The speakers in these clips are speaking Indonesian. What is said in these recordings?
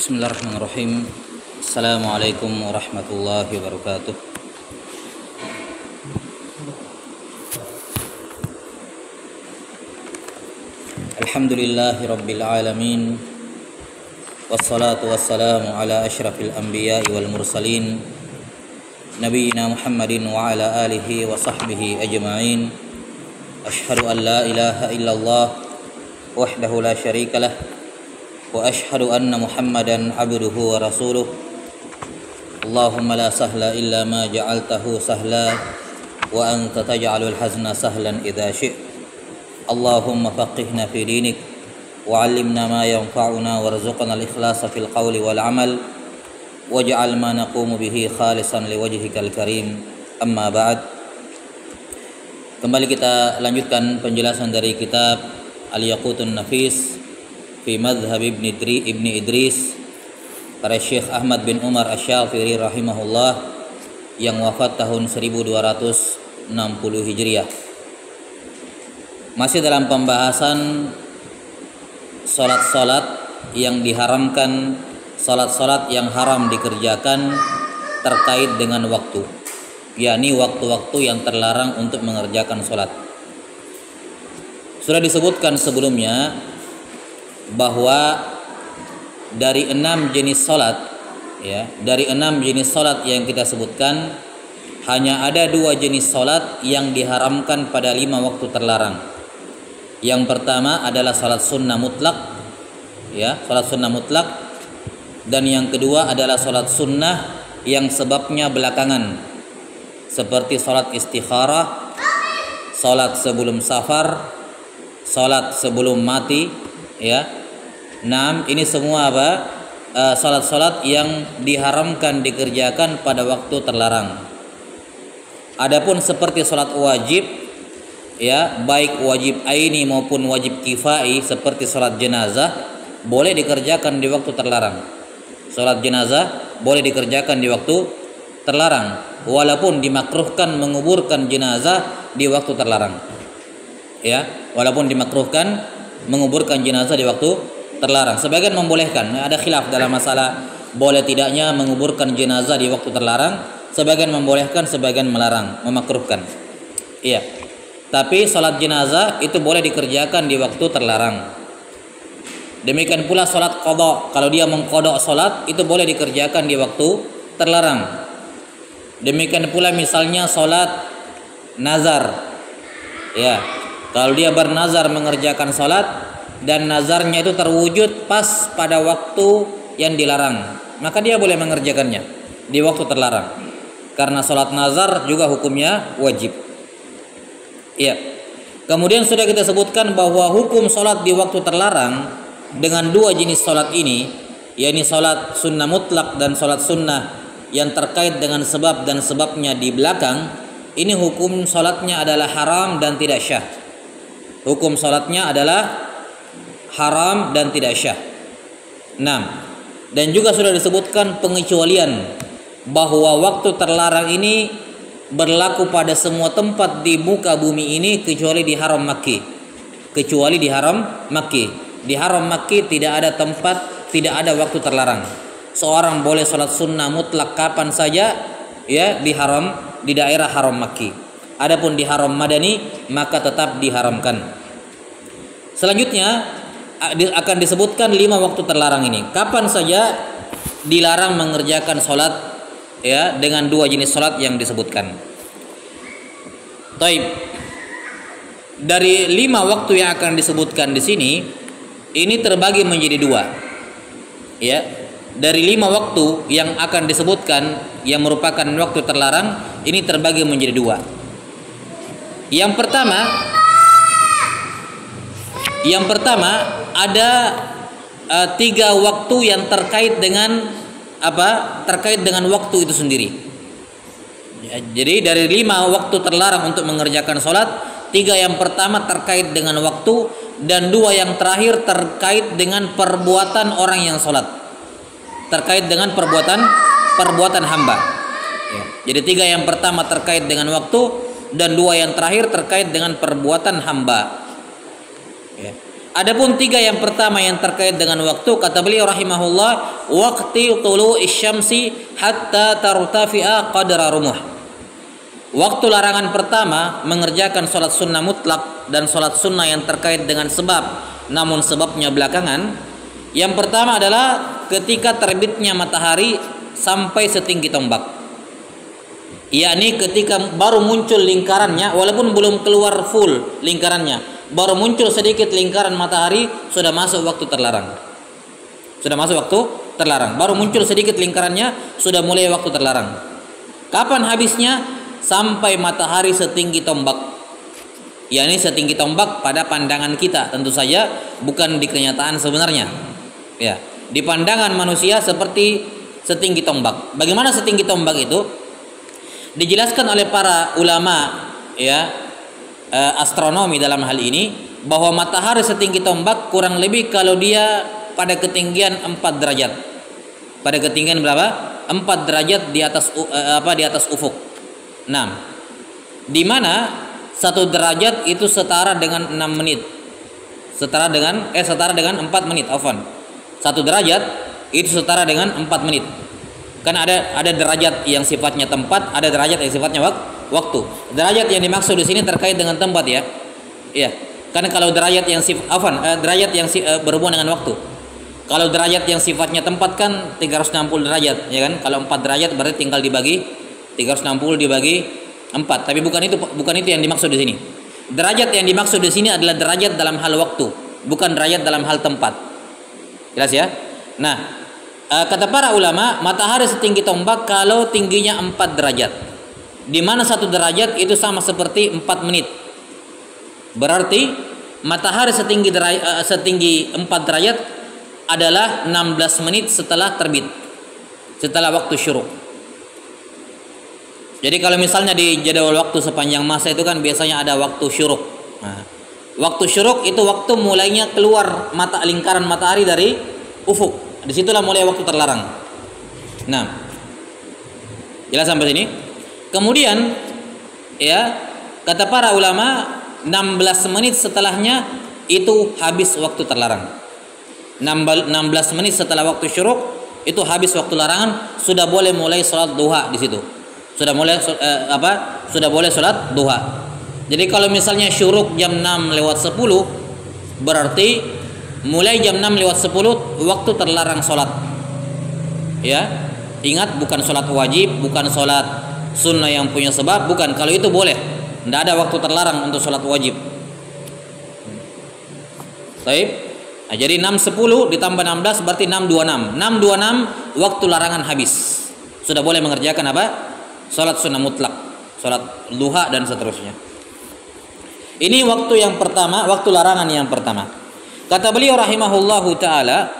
Bismillahirrahmanirrahim. Assalamualaikum warahmatullahi wabarakatuh. Alhamdulillahi rabbil alamin. Wassalatu wassalamu ala asyrafil anbiya'i wal mursalin Nabiyyina Muhammadin wa ala alihi wa sahbihi ajma'in. Ashhadu an la ilaha illallah wahdahu la syarikalah wa ashhadu anna Muhammadan abduhu wa rasuluh. Allahumma la sahla illa ma ja'altahu sahla wa anta taj'alul hazna sahlan idza syi'ta. Allahumma faqihna fi dinik wa 'allimna ma yanfa'una warzuqna al-ikhlasa fil qawli wal 'amal waj'al ma naqumu bihi khalisan liwajhikal karim. Amma ba'd. Kembali kita lanjutkan penjelasan dari kitab Al-Yaqutun Nafis fi Madhhab Ibni Idris karya Syekh Ahmad bin Umar Asy-Syafiri rahimahullah yang wafat tahun 1260 Hijriah. Masih dalam pembahasan salat-salat yang diharamkan, salat-salat yang haram dikerjakan terkait dengan waktu, yakni waktu-waktu yang terlarang untuk mengerjakan salat. Sudah disebutkan sebelumnya bahwa dari 6 jenis salat, ya, dari 6 jenis salat yang kita sebutkan, hanya ada 2 jenis salat yang diharamkan pada 5 waktu terlarang. Yang pertama adalah salat sunnah mutlak, ya, salat sunnah mutlak, dan yang kedua adalah salat sunnah yang sebabnya belakangan, seperti salat istikharah, salat sebelum safar, salat sebelum mati, ya. Nah, ini semua salat-salat yang diharamkan dikerjakan pada waktu terlarang. Adapun seperti salat wajib, ya, baik wajib aini maupun wajib kifai seperti salat jenazah boleh dikerjakan di waktu terlarang. Salat jenazah boleh dikerjakan di waktu terlarang, walaupun dimakruhkan menguburkan jenazah di waktu terlarang. Ya, walaupun dimakruhkan menguburkan jenazah di waktu terlarang. Sebagian membolehkan, ada khilaf dalam masalah boleh tidaknya menguburkan jenazah di waktu terlarang. Sebagian membolehkan, sebagian melarang, memakruhkan. Iya. Tapi salat jenazah itu boleh dikerjakan di waktu terlarang. Demikian pula salat qada, kalau dia mengqada salat itu boleh dikerjakan di waktu terlarang. Demikian pula misalnya salat nazar. Ya. Kalau dia bernazar mengerjakan salat dan nazarnya itu terwujud pas pada waktu yang dilarang, maka dia boleh mengerjakannya di waktu terlarang, karena salat nazar juga hukumnya wajib. Iya. Kemudian sudah kita sebutkan bahwa hukum salat di waktu terlarang dengan 2 jenis salat ini, yakni salat sunnah mutlak dan salat sunnah yang terkait dengan sebab dan sebabnya di belakang, ini hukum salatnya adalah haram dan tidak syah. Hukum salatnya adalah haram dan tidak syah. 6. Dan juga sudah disebutkan pengecualian bahwa waktu terlarang ini berlaku pada semua tempat di muka bumi ini kecuali di haram Makki. Kecuali di haram Makki. Di haram Makki tidak ada tempat, tidak ada waktu terlarang. Seorang boleh salat sunnah mutlak kapan saja, ya, di daerah haram Makki. Adapun di haram Madani maka tetap diharamkan. Selanjutnya akan disebutkan 5 waktu terlarang ini. Kapan saja dilarang mengerjakan sholat, ya, dengan 2 jenis sholat yang disebutkan. Taib. Dari 5 waktu yang akan disebutkan di sini, ini terbagi menjadi 2. Ya, dari 5 waktu yang akan disebutkan yang merupakan waktu terlarang, ini terbagi menjadi 2. Yang pertama ada 3 waktu yang terkait dengan terkait dengan waktu itu sendiri. Ya, jadi dari 5 waktu terlarang untuk mengerjakan sholat, 3 yang pertama terkait dengan waktu dan 2 yang terakhir terkait dengan perbuatan orang yang sholat, terkait dengan perbuatan hamba. Ya, jadi 3 yang pertama terkait dengan waktu dan 2 yang terakhir terkait dengan perbuatan hamba. Ya. Adapun 3 yang pertama yang terkait dengan waktu, kata beliau rahimahullah, waqti tulu'i syamsi hatta tartafi'a qadra rumuh. Waktu larangan pertama mengerjakan sholat sunnah mutlak dan sholat sunnah yang terkait dengan sebab, namun sebabnya belakangan. Yang pertama adalah ketika terbitnya matahari sampai setinggi tombak, yakni ketika baru muncul lingkarannya, walaupun belum keluar full lingkarannya, baru muncul sedikit lingkaran matahari, sudah masuk waktu terlarang. Sudah masuk waktu terlarang. Baru muncul sedikit lingkarannya, sudah mulai waktu terlarang. Kapan habisnya? Sampai matahari setinggi tombak. Yakni setinggi tombak pada pandangan kita, tentu saja bukan di kenyataan sebenarnya. Ya, di pandangan manusia seperti setinggi tombak. Bagaimana setinggi tombak itu? Dijelaskan oleh para ulama, ya, astronomi dalam hal ini, bahwa matahari setinggi tombak kurang lebih kalau dia pada ketinggian 4 derajat. Pada ketinggian berapa? 4 derajat di atas di atas ufuk. Nah, di mana 1 derajat itu setara dengan 6 menit. Setara dengan 4 menit, afwan. 1 derajat itu setara dengan 4 menit. Kan ada derajat yang sifatnya tempat, ada derajat yang sifatnya waktu. Derajat yang dimaksud di sini terkait dengan tempat, ya. Iya. Karena kalau derajat yang berhubungan dengan waktu. Kalau derajat yang sifatnya tempat kan 360 derajat, ya kan? Kalau 4 derajat berarti tinggal dibagi 360 dibagi 4. Tapi bukan itu yang dimaksud di sini. Derajat yang dimaksud di sini adalah derajat dalam hal waktu, bukan derajat dalam hal tempat. Jelas ya? Nah, kata para ulama, matahari setinggi tombak kalau tingginya 4 derajat. Di mana 1 derajat itu sama seperti 4 menit. Berarti matahari setinggi 4 derajat adalah 16 menit setelah terbit, setelah waktu syuruk. Jadi kalau misalnya di jadwal waktu sepanjang masa itu kan biasanya ada waktu syuruk. Nah, waktu syuruk itu waktu mulainya keluar lingkaran matahari dari ufuk. Disitulah mulai waktu terlarang. Nah, jelas sampai sini. Kemudian, ya, kata para ulama, 16 menit setelahnya itu habis waktu terlarang. 16 menit setelah waktu syuruk itu habis waktu larangan, sudah boleh mulai sholat duha di situ. Sudah boleh sholat duha. Jadi kalau misalnya syuruk jam 6:10, berarti mulai jam 6:10 waktu terlarang sholat. Ya, ingat, bukan sholat wajib, bukan sholat sunnah yang punya sebab, bukan. Kalau itu boleh, tidak ada waktu terlarang untuk sholat wajib. Baik. Nah, jadi 6:10 ditambah 16 berarti 6:26. 6:26 waktu larangan habis. Sudah boleh mengerjakan apa? Salat sunnah mutlak, salat duha dan seterusnya. Ini waktu yang pertama, waktu larangan yang pertama. Kata beliau rahimahullahu taala,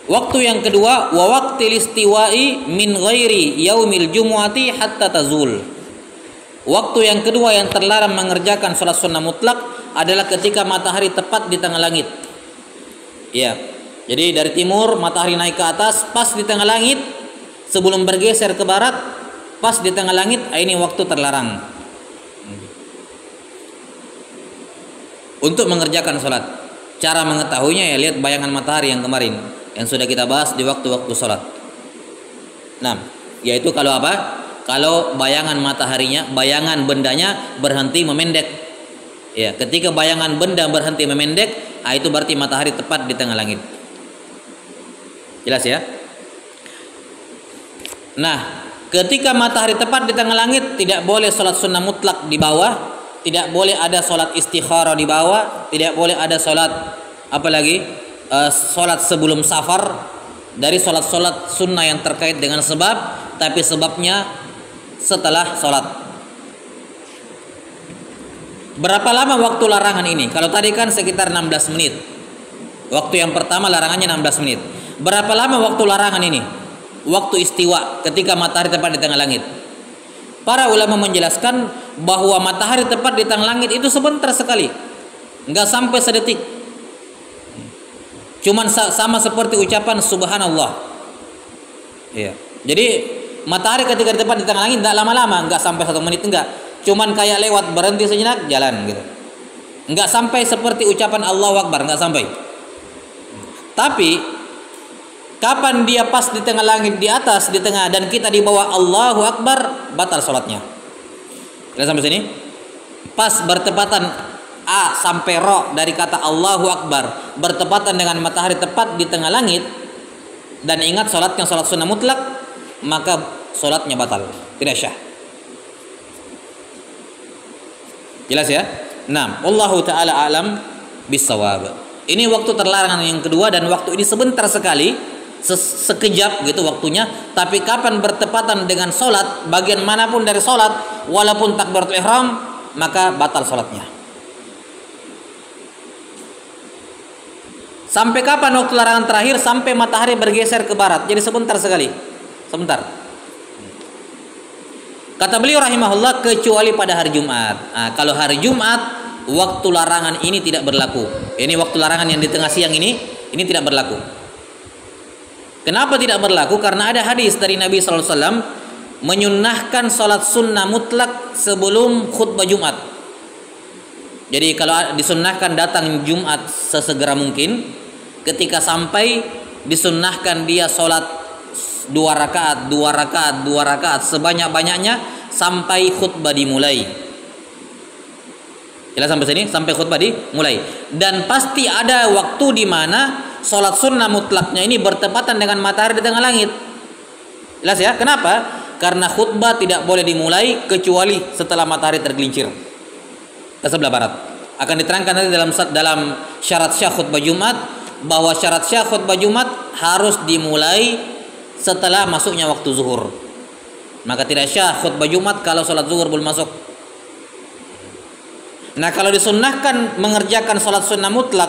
waktu yang kedua, wa waqtil istiwa'i min ghairi yaumil jumu'ati hatta tazul. Waktu yang kedua yang terlarang mengerjakan salat sunnah mutlak adalah ketika matahari tepat di tengah langit. Ya, jadi dari timur matahari naik ke atas, pas di tengah langit, sebelum bergeser ke barat, pas di tengah langit, ini waktu terlarang untuk mengerjakan sholat. Cara mengetahuinya ya lihat bayangan matahari yang kemarin, yang sudah kita bahas di waktu-waktu sholat. Nah, yaitu kalau apa? Kalau bayangan mataharinya, bayangan bendanya berhenti memendek. Ya, ketika bayangan benda berhenti memendek, itu berarti matahari tepat di tengah langit. Jelas ya? Nah, ketika matahari tepat di tengah langit, tidak boleh sholat sunnah mutlak di bawah, tidak boleh ada sholat istikharah di bawah, tidak boleh ada sholat apalagi sholat sebelum safar dari sholat-sholat sunnah yang terkait dengan sebab, tapi sebabnya setelah sholat. Berapa lama waktu larangan ini? Kalau tadi kan sekitar 16 menit. Waktu yang pertama larangannya 16 menit. Berapa lama waktu larangan ini? Waktu istiwa, ketika matahari tepat di tengah langit. Para ulama menjelaskan bahwa matahari tepat di tengah langit itu sebentar sekali, nggak sampai sedetik. Cuman sama seperti ucapan subhanallah. Iya. Jadi matahari ketika tepat di tengah langit tidak lama-lama, nggak sampai 1 menit, enggak. Cuman kayak lewat, berhenti sejenak, jalan gitu. Nggak sampai seperti ucapan Allahu Akbar, nggak sampai. Tapi kapan dia pas di tengah langit, di atas, di tengah, dan kita di bawah Allahu Akbar, batal sholatnya. Kita sampai sini. Pas bertepatan A sampai Ro dari kata Allahu Akbar bertepatan dengan matahari tepat di tengah langit, dan ingat sholatnya sholat sunnah mutlak, maka sholatnya batal, tidak syah. Jelas ya? Nah, wallahu taala alam bisawab. Ini waktu terlarang yang kedua, dan waktu ini sebentar sekali, sekejap gitu waktunya. Tapi kapan bertepatan dengan sholat, bagian manapun dari sholat, walaupun takbiratul ihram, maka batal sholatnya. Sampai kapan waktu larangan terakhir? Sampai matahari bergeser ke barat. Jadi sebentar sekali, sebentar. Kata beliau rahimahullah, kecuali pada hari Jumat. Nah, kalau hari Jumat, waktu larangan ini tidak berlaku. Ini waktu larangan yang di tengah siang ini tidak berlaku. Kenapa tidak berlaku? Karena ada hadis dari Nabi SAW menyunnahkan sholat sunnah mutlak sebelum khutbah Jumat. Jadi kalau disunnahkan datang Jumat sesegera mungkin, ketika sampai disunnahkan dia sholat 2 rakaat sebanyak-banyaknya sampai khutbah dimulai. Jelas sampai sini? Sampai khutbah dimulai. Dan pasti ada waktu di mana sholat sunnah mutlaknya ini bertepatan dengan matahari di tengah langit. Jelas ya? Kenapa? Karena khutbah tidak boleh dimulai kecuali setelah matahari tergelincir ke sebelah barat. Akan diterangkan nanti dalam syarat syah khutbah Jumat, bahwa syarat syah khutbah Jumat harus dimulai setelah masuknya waktu zuhur. Maka tidak syah khutbah Jumat kalau sholat zuhur belum masuk. Nah, kalau disunnahkan mengerjakan sholat sunnah mutlak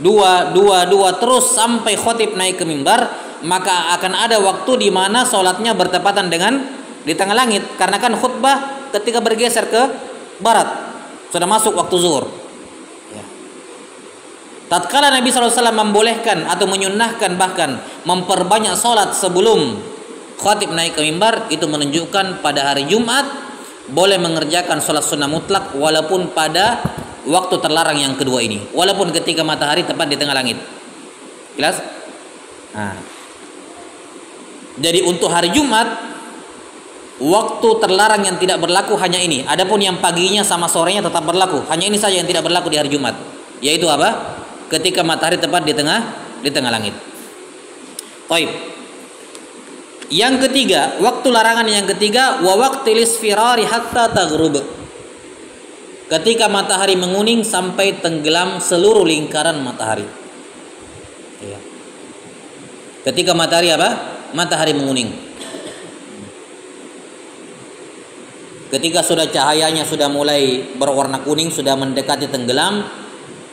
dua terus sampai khotib naik ke mimbar, maka akan ada waktu di mana sholatnya bertepatan dengan di tengah langit. Karena kan khutbah ketika bergeser ke barat sudah masuk waktu zuhur. Tatkala Nabi SAW membolehkan atau menyunnahkan bahkan memperbanyak sholat sebelum khatib naik ke mimbar, itu menunjukkan pada hari Jumat boleh mengerjakan sholat sunnah mutlak walaupun pada waktu terlarang yang kedua ini, walaupun ketika matahari tepat di tengah langit. Jelas? Nah, jadi untuk hari Jumat waktu terlarang yang tidak berlaku hanya ini. Adapun yang paginya sama sorenya tetap berlaku. Hanya ini saja yang tidak berlaku di hari Jumat. Yaitu apa? Ketika matahari tepat di tengah langit. Baik. Yang ketiga, waktu larangan yang ketiga, wa waqtil isfirari hatta taghrub. Ketika matahari menguning sampai tenggelam seluruh lingkaran matahari. Ya. Ketika matahari apa? Matahari menguning. Ketika sudah cahayanya sudah mulai berwarna kuning, sudah mendekati tenggelam,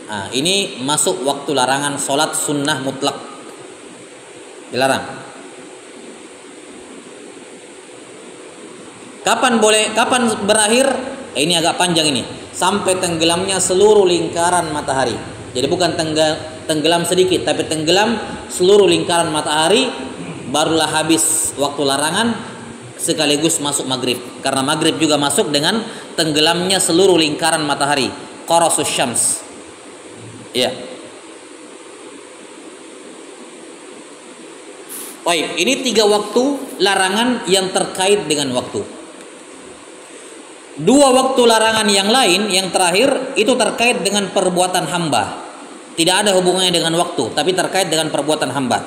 nah, ini masuk waktu larangan sholat sunnah mutlak. Dilarang. Kapan berakhir? Ini agak panjang ini. Sampai tenggelamnya seluruh lingkaran matahari. Jadi bukan tenggelam sedikit, tapi tenggelam seluruh lingkaran matahari, barulah habis waktu larangan sekaligus masuk maghrib. Karena maghrib juga masuk dengan tenggelamnya seluruh lingkaran matahari. Qarasus syams. Ya. Baik, ini 3 waktu larangan yang terkait dengan waktu. 2 waktu larangan yang lain, yang terakhir itu terkait dengan perbuatan hamba. Tidak ada hubungannya dengan waktu, tapi terkait dengan perbuatan hamba.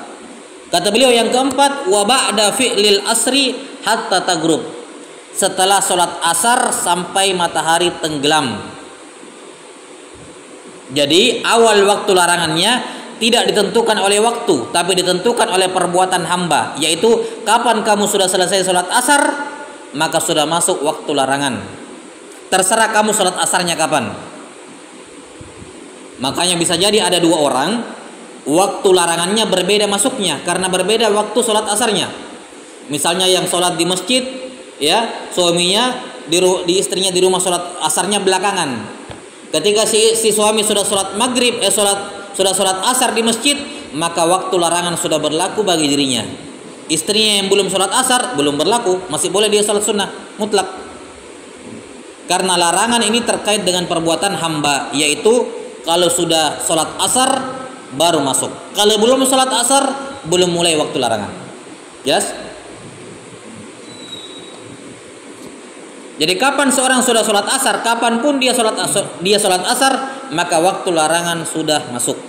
Kata beliau yang keempat, wa ba'da fi'lil asri hatta taghrub. Setelah sholat asar sampai matahari tenggelam. Jadi awal waktu larangannya tidak ditentukan oleh waktu, tapi ditentukan oleh perbuatan hamba, yaitu kapan kamu sudah selesai sholat asar, maka sudah masuk waktu larangan. Terserah kamu sholat asarnya kapan. Makanya bisa jadi ada 2 orang, waktu larangannya berbeda masuknya karena berbeda waktu sholat asarnya. Misalnya yang sholat di masjid, ya suaminya di istrinya di rumah sholat asarnya belakangan. Ketika si suami sudah sholat maghrib, sudah sholat asar di masjid, maka waktu larangan sudah berlaku bagi dirinya. Istrinya yang belum sholat asar belum berlaku, masih boleh dia sholat sunnah mutlak. Karena larangan ini terkait dengan perbuatan hamba, yaitu kalau sudah sholat asar baru masuk. Kalau belum sholat asar belum mulai waktu larangan. Jelas? Jadi kapan seorang sudah sholat asar, kapanpun dia sholat asar, maka waktu larangan sudah masuk.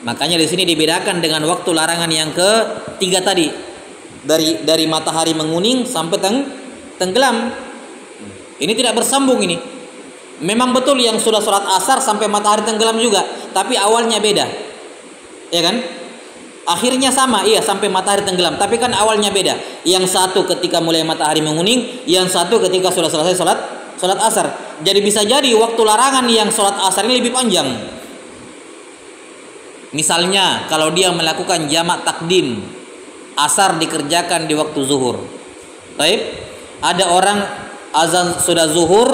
Makanya di sini dibedakan dengan waktu larangan yang ketiga tadi, dari matahari menguning sampai tenggelam. Ini tidak bersambung ini. Memang betul yang sudah sholat asar sampai matahari tenggelam juga, tapi awalnya beda, ya kan? Akhirnya sama, iya, sampai matahari tenggelam, tapi kan awalnya beda. Yang satu ketika mulai matahari menguning, yang satu ketika sudah selesai sholat asar. Jadi bisa jadi waktu larangan yang sholat asar ini lebih panjang. Misalnya kalau dia melakukan jamak takdim, asar dikerjakan di waktu zuhur. Baik, ada orang azan sudah zuhur,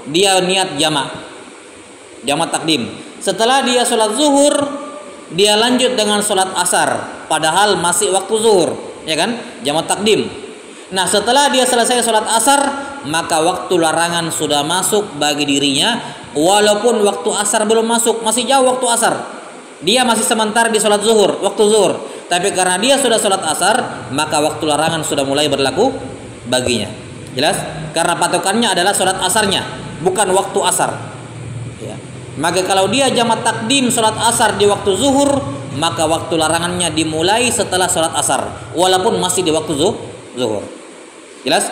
dia niat jamak takdim. Setelah dia sholat zuhur, dia lanjut dengan sholat asar, padahal masih waktu zuhur, ya kan? Jamak takdim. Nah, setelah dia selesai sholat asar, maka waktu larangan sudah masuk bagi dirinya, walaupun waktu asar belum masuk, masih jauh waktu asar. Dia masih sementara di sholat zuhur, waktu zuhur. Tapi karena dia sudah sholat asar, maka waktu larangan sudah mulai berlaku baginya. Jelas? Karena patokannya adalah sholat asarnya, bukan waktu asar. Ya. Maka kalau dia jamak takdim sholat asar di waktu zuhur, maka waktu larangannya dimulai setelah sholat asar, walaupun masih di waktu zuhur. Jelas?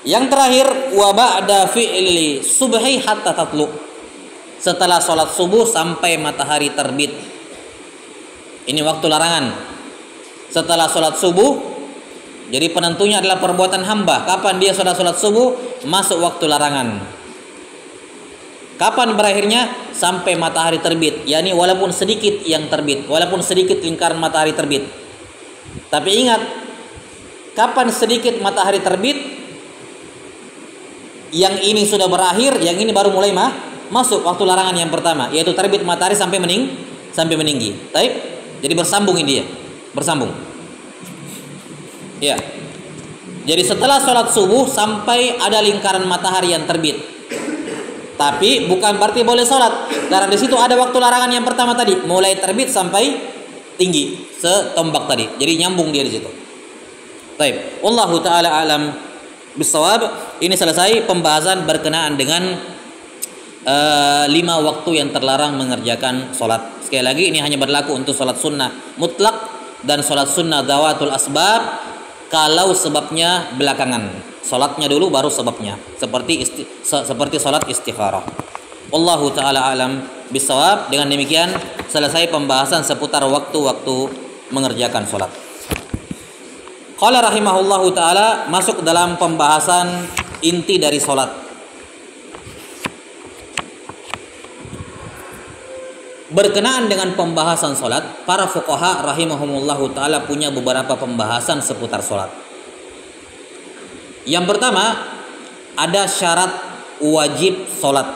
Yang terakhir, wa ba'da fi'li subhi hatta tatlu. Setelah sholat subuh sampai matahari terbit. Ini waktu larangan. Setelah sholat subuh, jadi penentunya adalah perbuatan hamba. Kapan dia sudah sholat subuh, masuk waktu larangan. Kapan berakhirnya? Sampai matahari terbit. Yani walaupun sedikit yang terbit, walaupun sedikit lingkaran matahari terbit. Tapi ingat, kapan sedikit matahari terbit, yang ini sudah berakhir, yang ini baru mulai masuk waktu larangan yang pertama, yaitu terbit matahari sampai meninggi. Baik? Jadi bersambung ini dia, bersambung. Ya. Jadi setelah sholat subuh sampai ada lingkaran matahari yang terbit. Tapi bukan berarti boleh sholat, karena di situ ada waktu larangan yang pertama tadi, mulai terbit sampai tinggi, setombak tadi. Jadi nyambung dia di situ. Baik. Wallahu taala alam bisawab. Ini selesai pembahasan berkenaan dengan 5 waktu yang terlarang mengerjakan sholat. Sekali lagi, ini hanya berlaku untuk sholat sunnah mutlak dan sholat sunnah dawatul asbab kalau sebabnya belakangan. Sholatnya dulu baru sebabnya, seperti sholat istikharah. Wallahu ta'ala alam bisawab. Dengan demikian selesai pembahasan seputar waktu-waktu mengerjakan sholat. Qala rahimahullahu ta'ala, masuk dalam pembahasan inti dari sholat. Berkenaan dengan pembahasan sholat, para fuqaha rahimahumullahu ta'ala punya beberapa pembahasan seputar sholat. Yang pertama, ada syarat wajib sholat.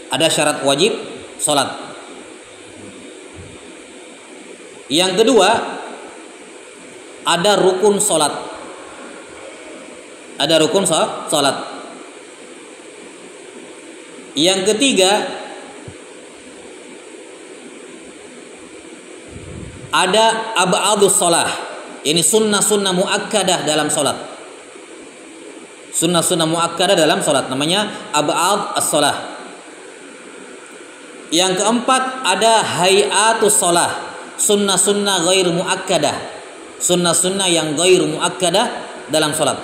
Ada syarat wajib sholat. Yang kedua, ada rukun sholat. Ada rukun sholat. Yang ketiga, ada ab'adus sholah. Ini sunnah-sunnah muakkadah dalam sholat. Sunnah-sunnah muakkadah dalam sholat, namanya ab'ad as-sholah. Yang keempat, ada hayatus sholah. Sunnah-sunnah ghair muakkadah. Sunnah-sunnah yang ghair muakkadah dalam sholat.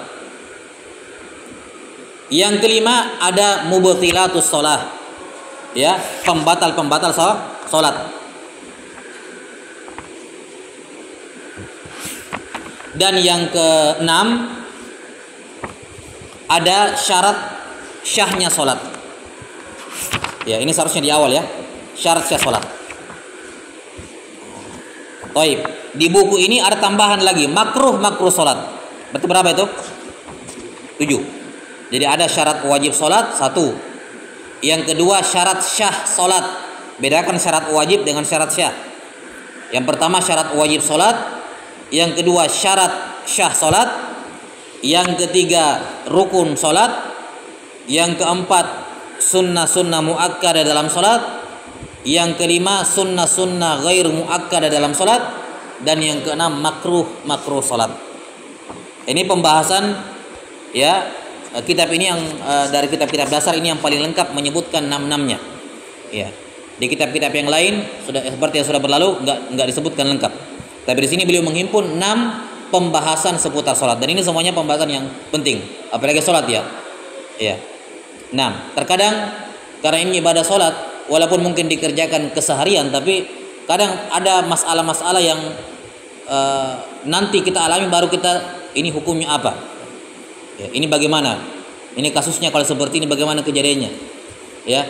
Yang kelima, ada mubtilatus sholah. Ya, pembatal-pembatal sholat. Dan yang keenam, ada syarat syahnya sholat. Ya, ini seharusnya di awal ya, syarat syah sholat. Taib. Di buku ini ada tambahan lagi, makruh sholat. Berarti berapa itu? 7. Jadi ada syarat wajib sholat 1. Yang kedua, syarat syah sholat. Bedakan syarat wajib dengan syarat syah. Yang pertama syarat wajib sholat. Yang kedua syarat syah sholat. yang ketiga rukun salat, yang keempat sunnah-sunnah muakkadah dalam salat, yang kelima sunnah-sunnah ghair muakkadah dalam salat, dan yang keenam makruh salat. Ini pembahasan ya kitab ini yang dari kitab-kitab dasar ini yang paling lengkap menyebutkan 6-6-nya. Ya. Di kitab-kitab yang lain sudah seperti yang sudah berlalu enggak disebutkan lengkap. Tapi di sini beliau menghimpun 6 pembahasan seputar salat dan ini semuanya pembahasan yang penting, apalagi salat ya. Ya. Nah, terkadang karena ini ibadah salat walaupun mungkin dikerjakan keseharian tapi kadang ada masalah-masalah yang nanti kita alami baru kita ini hukumnya apa. Ya, ini bagaimana? Ini kasusnya kalau seperti ini bagaimana kejadiannya? Ya.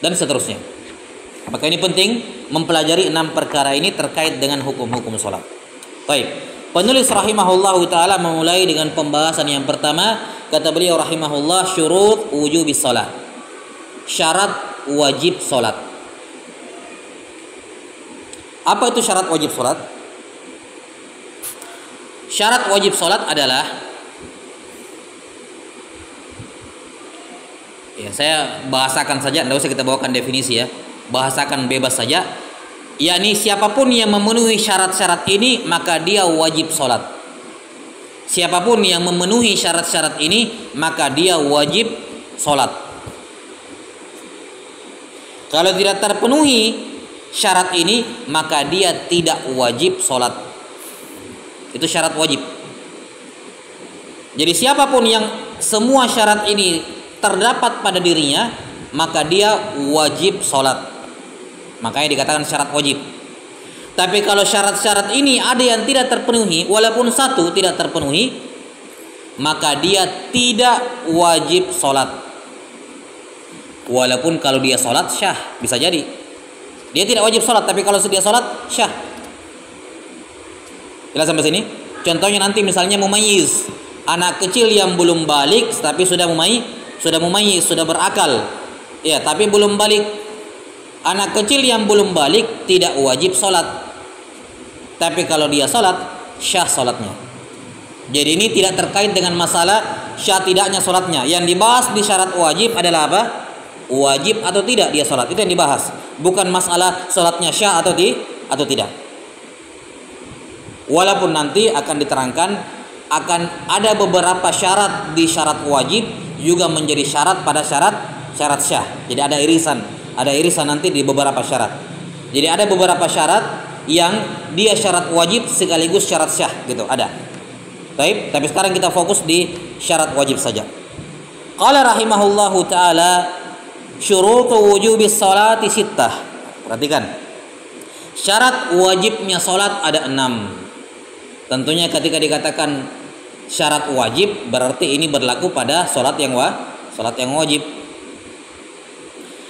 Dan seterusnya. Maka ini penting mempelajari 6 perkara ini terkait dengan hukum-hukum salat. Baik. Penulis rahimahullahu taala memulai dengan pembahasan yang pertama, kata beliau rahimahullah syurut wujubis salat. Syarat wajib salat. Apa itu syarat wajib salat? Syarat wajib salat adalah ya saya bahasakan saja, tidak usah kita bawakan definisi ya. Bahasakan bebas saja, yakni siapapun yang memenuhi syarat-syarat ini maka dia wajib sholat. Siapapun yang memenuhi syarat-syarat ini maka dia wajib sholat. Kalau tidak terpenuhi syarat ini maka dia tidak wajib sholat. Itu syarat wajib. Jadi siapapun yang semua syarat ini terdapat pada dirinya maka dia wajib sholat. Makanya dikatakan syarat wajib. Tapi kalau syarat-syarat ini ada yang tidak terpenuhi, walaupun satu tidak terpenuhi, maka dia tidak wajib sholat. Walaupun kalau dia sholat syah, bisa jadi dia tidak wajib sholat, tapi kalau dia sholat syah. Jelas sampai sini? Contohnya nanti misalnya mumayyiz, anak kecil yang belum balik tapi sudah mumayyiz, sudah berakal, ya tapi belum balik. Anak kecil yang belum balik tidak wajib sholat, tapi kalau dia sholat syah sholatnya. Jadi ini tidak terkait dengan masalah syah tidaknya sholatnya. Yang dibahas di syarat wajib adalah apa? Wajib atau tidak dia sholat, itu yang dibahas, bukan masalah sholatnya syah atau tidak. Walaupun nanti akan diterangkan akan ada beberapa syarat di syarat wajib juga menjadi syarat pada syarat syah. Jadi ada irisan nanti di beberapa syarat. Jadi ada beberapa syarat yang dia syarat wajib sekaligus syarat syah gitu, ada. Baik, tapi sekarang kita fokus di syarat wajib saja. Qala rahimahullahu taala syurutu wujubis salati sittah. Perhatikan. Syarat wajibnya salat ada 6. Tentunya ketika dikatakan syarat wajib berarti ini berlaku pada salat yang wajib.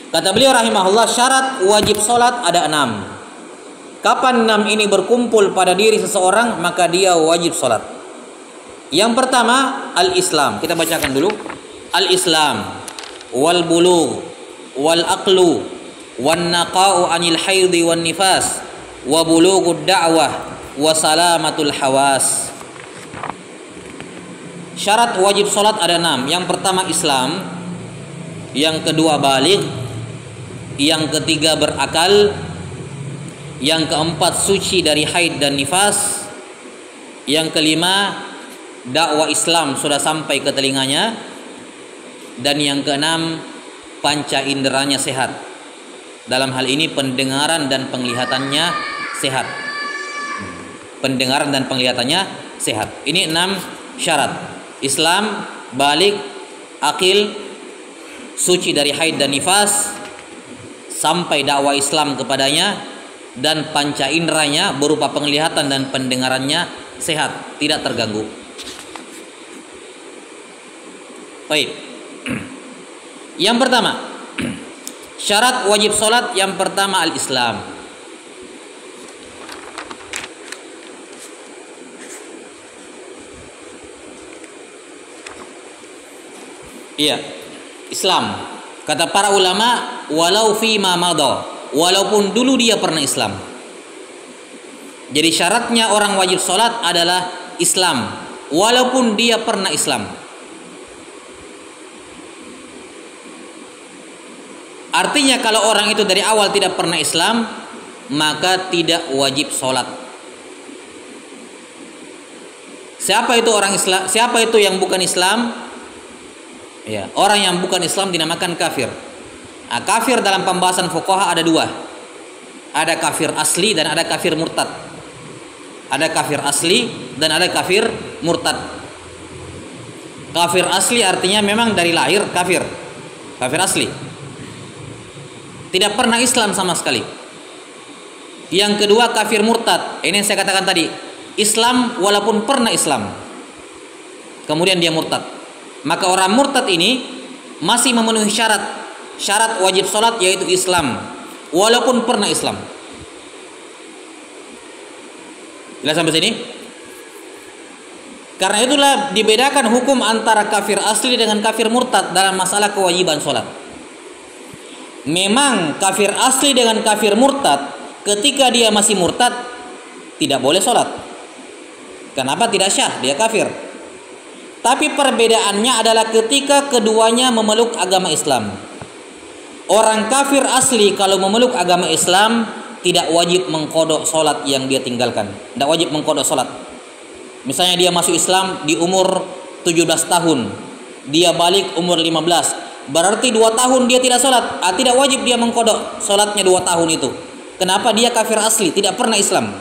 Kata beliau rahimahullah syarat wajib salat ada 6. Kapan 6 ini berkumpul pada diri seseorang maka dia wajib salat. Yang pertama al-Islam. Kita bacakan dulu. Al-Islam wal bulugh wal aqlu wan naqa'u anil haidhi wan nifas wa bulughud da'wah wa salamatul hawas. Syarat wajib salat ada 6. Yang pertama Islam, yang kedua baligh, yang ketiga berakal, yang keempat suci dari haid dan nifas, yang kelima dakwah Islam sudah sampai ke telinganya, dan yang keenam panca inderanya sehat. Dalam hal ini pendengaran dan penglihatannya sehat. Pendengaran dan penglihatannya sehat. Ini 6 syarat. Islam, baligh, akil, suci dari haid dan nifas, sampai dakwah Islam kepadanya, dan panca inderanya berupa penglihatan dan pendengarannya sehat, tidak terganggu. Baik. Yang pertama, syarat wajib salat yang pertama al-Islam. Iya, Islam. Kata para ulama, walau fi ma madha, walaupun dulu dia pernah Islam. Jadi syaratnya orang wajib salat adalah Islam, walaupun dia pernah Islam. Artinya kalau orang itu dari awal tidak pernah Islam, maka tidak wajib sholat. Siapa itu orang Islam? Siapa itu yang bukan Islam? Ya, orang yang bukan Islam dinamakan kafir. Nah, kafir dalam pembahasan fuqaha ada dua. Ada kafir asli dan ada kafir murtad. Ada kafir asli dan ada kafir murtad. Kafir asli artinya memang dari lahir kafir. Kafir asli. Tidak pernah Islam sama sekali. Yang kedua kafir murtad. Ini yang saya katakan tadi. Islam walaupun pernah Islam. Kemudian dia murtad. Maka orang murtad ini masih memenuhi syarat wajib sholat, yaitu Islam walaupun pernah Islam. Jelas sampai sini? Karena itulah dibedakan hukum antara kafir asli dengan kafir murtad dalam masalah kewajiban sholat. Memang kafir asli dengan kafir murtad, ketika dia masih murtad tidak boleh sholat. Kenapa? Tidak syah, dia kafir. Tapi perbedaannya adalah ketika keduanya memeluk agama Islam. Orang kafir asli kalau memeluk agama Islam tidak wajib mengkodok sholat yang dia tinggalkan. Tidak wajib mengkodok sholat. Misalnya dia masuk Islam di umur 17 tahun, dia balik umur 15, berarti 2 tahun dia tidak sholat. Tidak wajib dia mengkodok sholatnya 2 tahun itu. Kenapa? Dia kafir asli, tidak pernah Islam.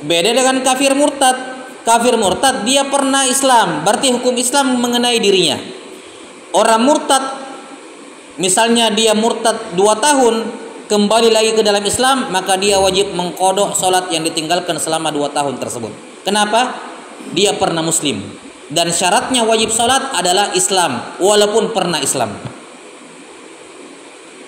Beda dengan kafir murtad. Kafir murtad dia pernah Islam, berarti hukum Islam mengenai dirinya. Orang murtad, misalnya dia murtad 2 tahun, kembali lagi ke dalam Islam, maka dia wajib mengkodok sholat yang ditinggalkan selama 2 tahun tersebut. Kenapa? Dia pernah Muslim. Dan syaratnya wajib sholat adalah Islam, walaupun pernah Islam.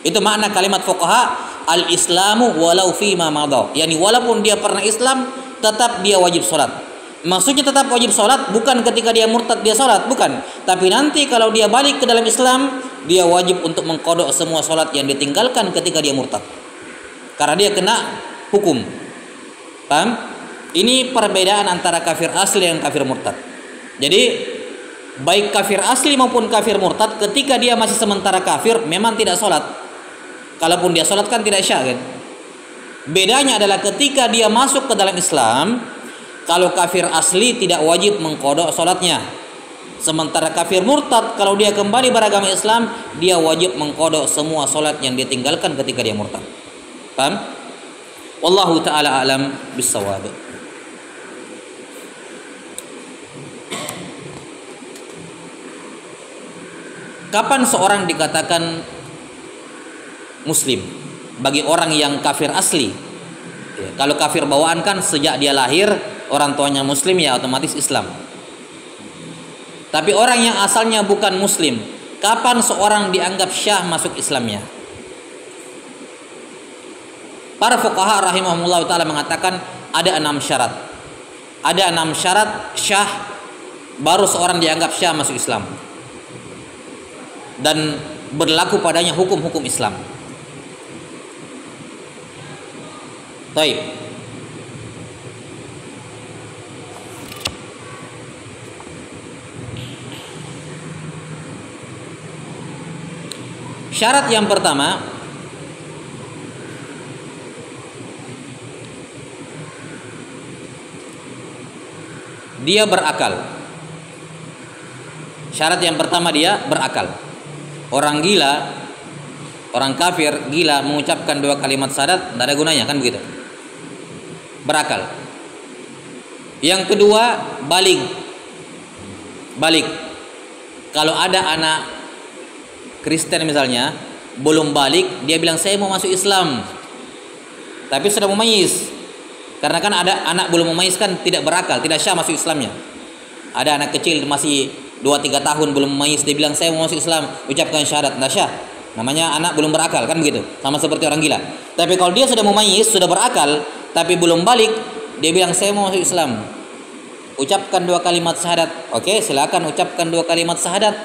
Itu makna kalimat fuqaha, al-islamu walau fima madha. Yani walaupun dia pernah Islam, tetap dia wajib sholat. Maksudnya tetap wajib sholat bukan ketika dia murtad dia sholat, bukan. Tapi nanti kalau dia balik ke dalam Islam, dia wajib untuk mengkodok semua sholat yang ditinggalkan ketika dia murtad. Karena dia kena hukum. Paham? Ini perbedaan antara kafir asli dan kafir murtad. Jadi baik kafir asli maupun kafir murtad, ketika dia masih sementara kafir memang tidak sholat. Kalaupun dia sholat kan tidak syah kan. Bedanya adalah ketika dia masuk ke dalam Islam, kalau kafir asli tidak wajib mengkodok sholatnya. Sementara kafir murtad kalau dia kembali beragama Islam, dia wajib mengkodok semua sholat yang ditinggalkan ketika dia murtad. Paham? Wallahu ta'ala alam bissawab. Kapan seorang dikatakan Muslim? Bagi orang yang kafir asli. Kalau kafir bawaan kan sejak dia lahir orang tuanya Muslim, ya otomatis Islam. Tapi orang yang asalnya bukan Muslim, kapan seorang dianggap syah masuk Islamnya? Para fuqaha rahimahumullah ta'ala mengatakan ada 6 syarat. Ada 6 syarat syah baru seorang dianggap syah masuk Islam. Dan berlaku padanya hukum-hukum Islam. Baik. Syarat yang pertama, dia berakal. Syarat yang pertama dia berakal. Orang gila, orang kafir gila mengucapkan 2 kalimat syahadat, tidak ada gunanya kan begitu. Berakal. Yang kedua, balik. Kalau ada anak Kristen misalnya belum balik, dia bilang saya mau masuk Islam, tapi sudah memayis. Karena kan ada anak belum memayis kan tidak berakal, tidak syah masuk Islamnya. Ada anak kecil masih 2-3 tahun belum memayis, dia bilang saya mau masuk Islam, ucapkan syahadat, tidak syah. Namanya anak belum berakal kan begitu, sama seperti orang gila. Tapi kalau dia sudah memayis, sudah berakal, tapi belum balik, dia bilang saya mau masuk Islam, ucapkan 2 kalimat syahadat. Oke, silakan ucapkan 2 kalimat syahadat,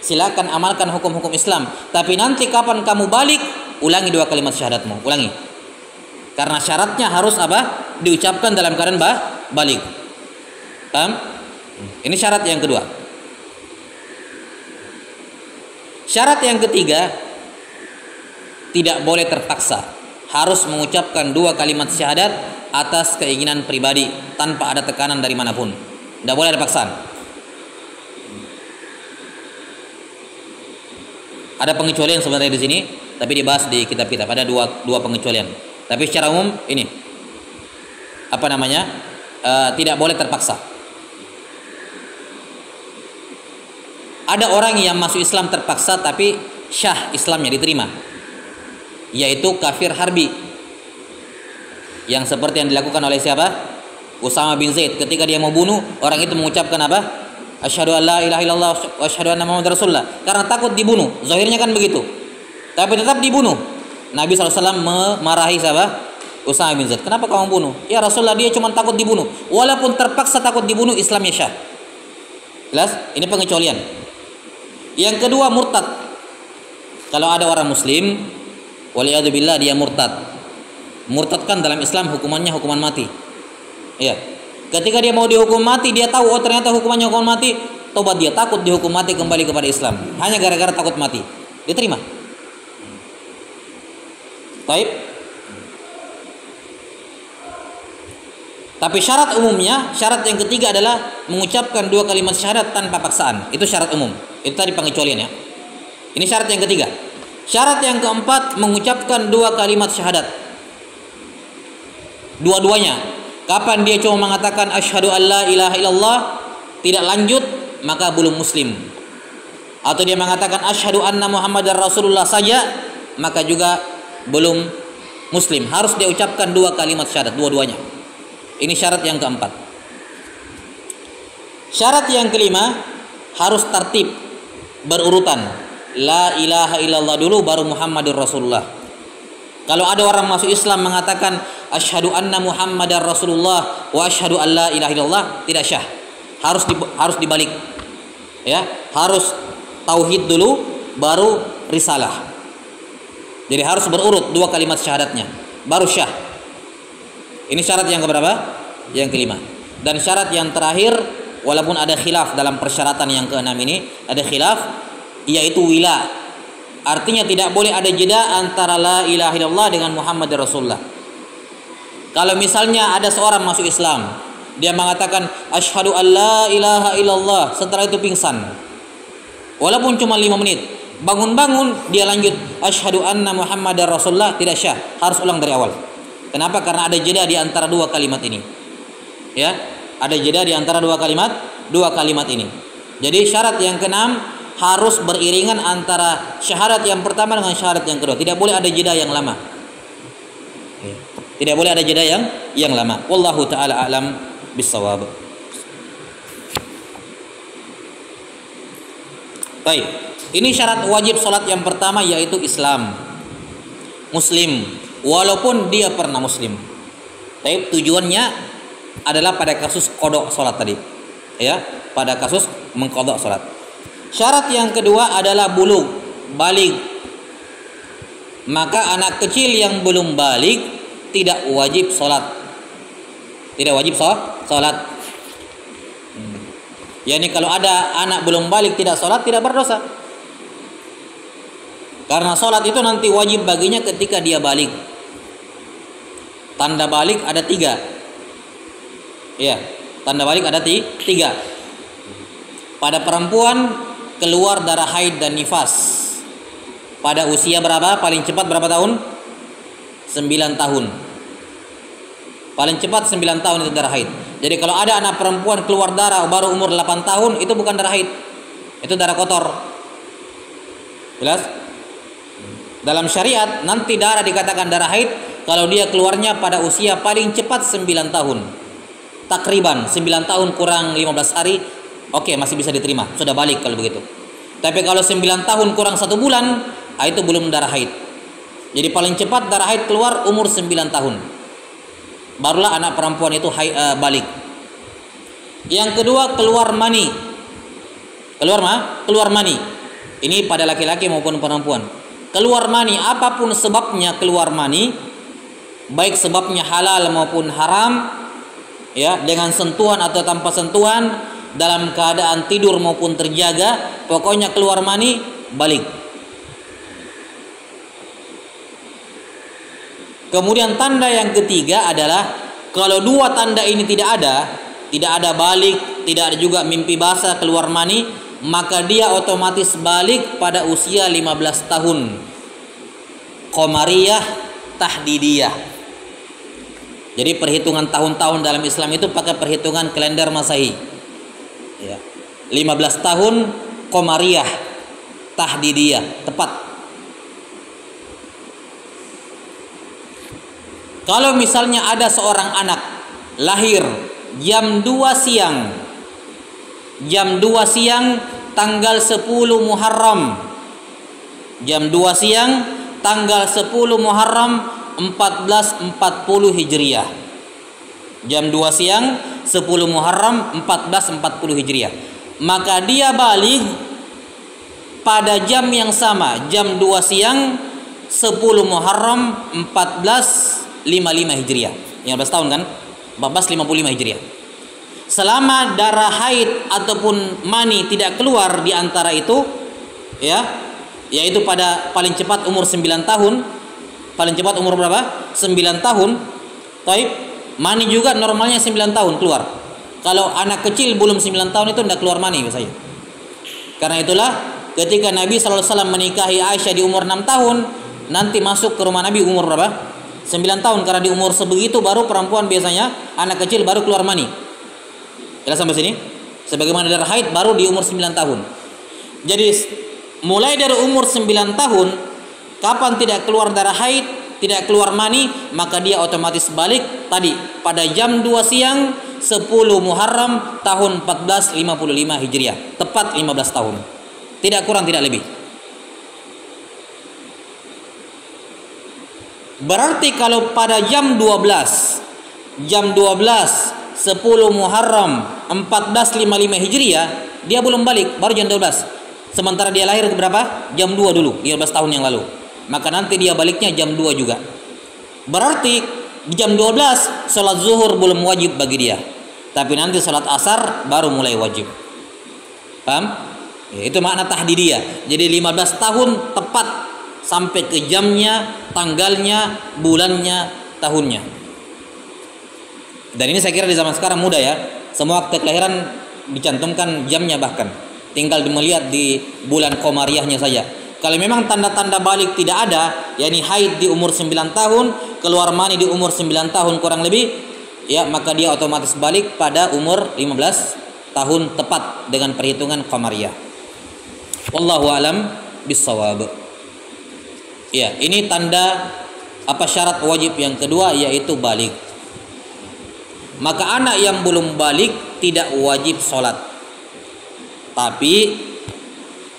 silakan amalkan hukum-hukum Islam. Tapi nanti kapan kamu balik, ulangi 2 kalimat syahadatmu, ulangi. Karena syaratnya harus apa? Diucapkan dalam keadaan balik. Paham? Ini syarat yang kedua. Syarat yang ketiga, tidak boleh terpaksa, harus mengucapkan dua kalimat syahadat atas keinginan pribadi tanpa ada tekanan dari manapun. Tidak boleh ada paksaan. Ada pengecualian sebenarnya di sini, tapi dibahas di kitab-kitab. Ada dua pengecualian. Tapi secara umum ini tidak boleh terpaksa. Ada orang yang masuk Islam terpaksa tapi syah Islamnya diterima, yaitu kafir harbi, yang seperti yang dilakukan oleh siapa? Usama bin Zaid. Ketika dia mau bunuh, orang itu mengucapkan apa? Asyhadu an la ilaha illallah wa asyhadu anna muhammadar rasulullah, karena takut dibunuh. Zahirnya kan begitu, tapi tetap dibunuh. Nabi SAW memarahi siapa? Usama bin Zaid. Kenapa kamu bunuh? Ya Rasulullah, dia cuma takut dibunuh. Walaupun terpaksa takut dibunuh, Islamnya syah. Jelas? Ini pengecualian. Yang kedua, murtad. Kalau ada orang muslim, waliyadzubillah, dia murtad. Murtad kan dalam Islam hukumannya hukuman mati. Iya. Ketika dia mau dihukum mati, dia tahu ternyata hukumannya hukuman mati, tobat dia, takut dihukum mati, kembali kepada Islam. Hanya gara-gara takut mati. Diterima. Baik. Tapi syarat umumnya, syarat yang ketiga adalah mengucapkan dua kalimat syahadat tanpa paksaan. Itu syarat umum. Itu tadi pengecualian ya. Ini syarat yang ketiga. Syarat yang keempat, mengucapkan dua kalimat syahadat. Dua-duanya. Kapan dia cuma mengatakan asyhadu an la ilaha illallah, tidak lanjut, maka belum muslim. Atau dia mengatakan asyhadu anna muhammadar rasulullah saja, maka juga belum muslim. Harus dia ucapkan dua kalimat syahadat, dua-duanya. Ini syarat yang keempat. Syarat yang kelima, harus tertib, berurutan. La ilaha illallah dulu, baru Muhammadur Rasulullah. Kalau ada orang masuk Islam mengatakan asyhadu anna Muhammadar Rasulullah wa asyhadu an la ilaha illallah, tidak syah. Harus dibalik. Ya, harus tauhid dulu, baru risalah. Jadi harus berurut dua kalimat syahadatnya, baru syah. Ini syarat yang keberapa? Yang kelima. Dan syarat yang terakhir, walaupun ada khilaf dalam persyaratan yang keenam ini, ada khilaf, yaitu wila. Artinya tidak boleh ada jeda antara la ilaha illallah dengan Muhammad Rasulullah. Kalau misalnya ada seorang masuk Islam, dia mengatakan asyhadu an la ilaha illallah, setelah itu pingsan, walaupun cuma 5 menit, bangun-bangun dia lanjut asyhadu anna Muhammadar Rasulullah, tidak syah, harus ulang dari awal. Kenapa? Karena ada jeda di antara dua kalimat ini. Ya, ada jeda di antara dua kalimat ini. Jadi syarat yang keenam, harus beriringan antara syahadat yang pertama dengan syahadat yang kedua. Tidak boleh ada jeda yang lama. Tidak boleh ada jeda yang lama. Wallahu taala a'lam bissawab. Baik. Ini syarat wajib salat yang pertama, yaitu Islam. Muslim, walaupun dia pernah muslim. Tapi tujuannya adalah pada kasus qada salat tadi. Ya, pada kasus mengqada salat. Syarat yang kedua adalah bulugh, baligh. Maka anak kecil yang belum baligh tidak wajib salat. Tidak wajib salat. Yani kalau ada anak belum baligh tidak salat, tidak berdosa. Karena salat itu nanti wajib baginya ketika dia baligh. Tanda baligh ada 3. Ya, tanda baligh ada 3. Pada perempuan keluar darah haid dan nifas pada usia berapa? Paling cepat berapa tahun? 9 tahun. Paling cepat 9 tahun itu darah haid. Jadi kalau ada anak perempuan keluar darah baru umur 8 tahun, itu bukan darah haid, itu darah kotor. Jelas? Dalam syariat nanti darah dikatakan darah haid kalau dia keluarnya pada usia paling cepat 9 tahun. Takriban 9 tahun kurang 15 hari, oke, masih bisa diterima, sudah balik kalau begitu. Tapi kalau 9 tahun kurang 1 bulan, itu belum darah haid. Jadi paling cepat darah haid keluar umur 9 tahun. Barulah anak perempuan itu balik. Yang kedua, keluar mani. Keluar mani. Ini pada laki-laki maupun perempuan. Keluar mani, apapun sebabnya keluar mani, baik sebabnya halal maupun haram, ya, dengan sentuhan atau tanpa sentuhan, dalam keadaan tidur maupun terjaga, pokoknya keluar mani, balik. Kemudian tanda yang ketiga adalah kalau dua tanda ini tidak ada balik, tidak ada juga mimpi basah, keluar mani, maka dia otomatis balik pada usia 15 tahun. Qamariyah tahdidiyah. Jadi perhitungan tahun-tahun dalam Islam itu pakai perhitungan kalender Masehi. Ya. 15 tahun Qamariyah tahdidiyah, tepat. Kalau misalnya ada seorang anak lahir jam 2 siang, jam 2 siang tanggal 10 Muharram, jam 2 siang tanggal 10 Muharram 1440 Hijriah, jam 2 siang 10 Muharram 1440 Hijriah, maka dia balik pada jam yang sama, jam 2 siang 10 Muharram 1455 Hijriah. 15 tahun kan? 1455 Hijriah. Selama darah haid ataupun mani tidak keluar di antara itu, ya, yaitu pada paling cepat umur 9 tahun. Paling cepat umur berapa? 9 tahun. Taib. Mani juga normalnya 9 tahun keluar. Kalau anak kecil belum 9 tahun itu tidak keluar mani biasanya. Karena itulah ketika Nabi SAW menikahi Aisyah di umur 6 tahun, nanti masuk ke rumah Nabi umur berapa? 9 tahun, karena di umur sebegitu baru perempuan biasanya, anak kecil baru keluar mani. Jelas sampai sini? Sebagaimana darah haid baru di umur 9 tahun. Jadi mulai dari umur 9 tahun, kapan tidak keluar darah haid, tidak keluar mani, maka dia otomatis balik tadi pada jam 2 siang 10 Muharram tahun 1455 Hijriah. Tepat 15 tahun. Tidak kurang, tidak lebih. Berarti kalau pada jam 12 10 Muharram 1455 Hijriah dia belum balik, baru jam 12. Sementara dia lahir ke berapa? Jam 2 dulu, 15 tahun yang lalu. Maka nanti dia baliknya jam 2 juga. Berarti di jam 12 salat zuhur belum wajib bagi dia. Tapi nanti salat asar baru mulai wajib. Paham? Ya, itu makna tahdidiyah. Jadi 15 tahun tepat sampai ke jamnya, tanggalnya, bulannya, tahunnya. Dan ini saya kira di zaman sekarang mudah ya. Semua akte kelahiran dicantumkan jamnya bahkan. Tinggal melihat di bulan Qamariyahnya saja. Kalau memang tanda-tanda balik tidak ada, yakni haid di umur 9 tahun, keluar mani di umur 9 tahun kurang lebih, ya maka dia otomatis balik pada umur 15 tahun tepat dengan perhitungan Qamariyah. Wallahu alam bissawab. Ya, ini tanda apa syarat wajib yang kedua, yaitu balik. Maka anak yang belum balik tidak wajib sholat. Tapi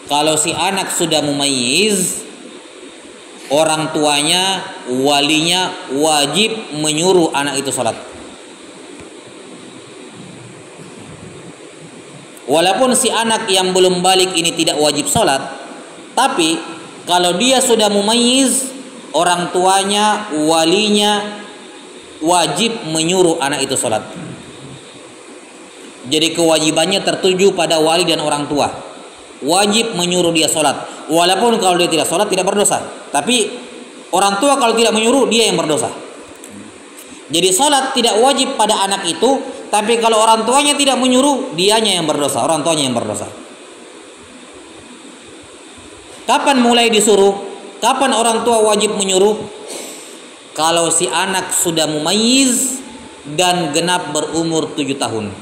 kalau si anak sudah mumayyiz, orang tuanya, walinya wajib menyuruh anak itu sholat. Walaupun si anak yang belum balik ini tidak wajib sholat, tapi kalau dia sudah mumayyiz, orang tuanya, walinya wajib menyuruh anak itu sholat. Jadi kewajibannya tertuju pada wali dan orang tua. Wajib menyuruh dia sholat. Walaupun kalau dia tidak sholat tidak berdosa. Tapi orang tua kalau tidak menyuruh dia yang berdosa. Jadi sholat tidak wajib pada anak itu. Tapi kalau orang tuanya tidak menyuruh, dianya yang berdosa. Orang tuanya yang berdosa. Kapan mulai disuruh? Kapan orang tua wajib menyuruh? Kalau si anak sudah mumayyiz dan genap berumur 7 tahun.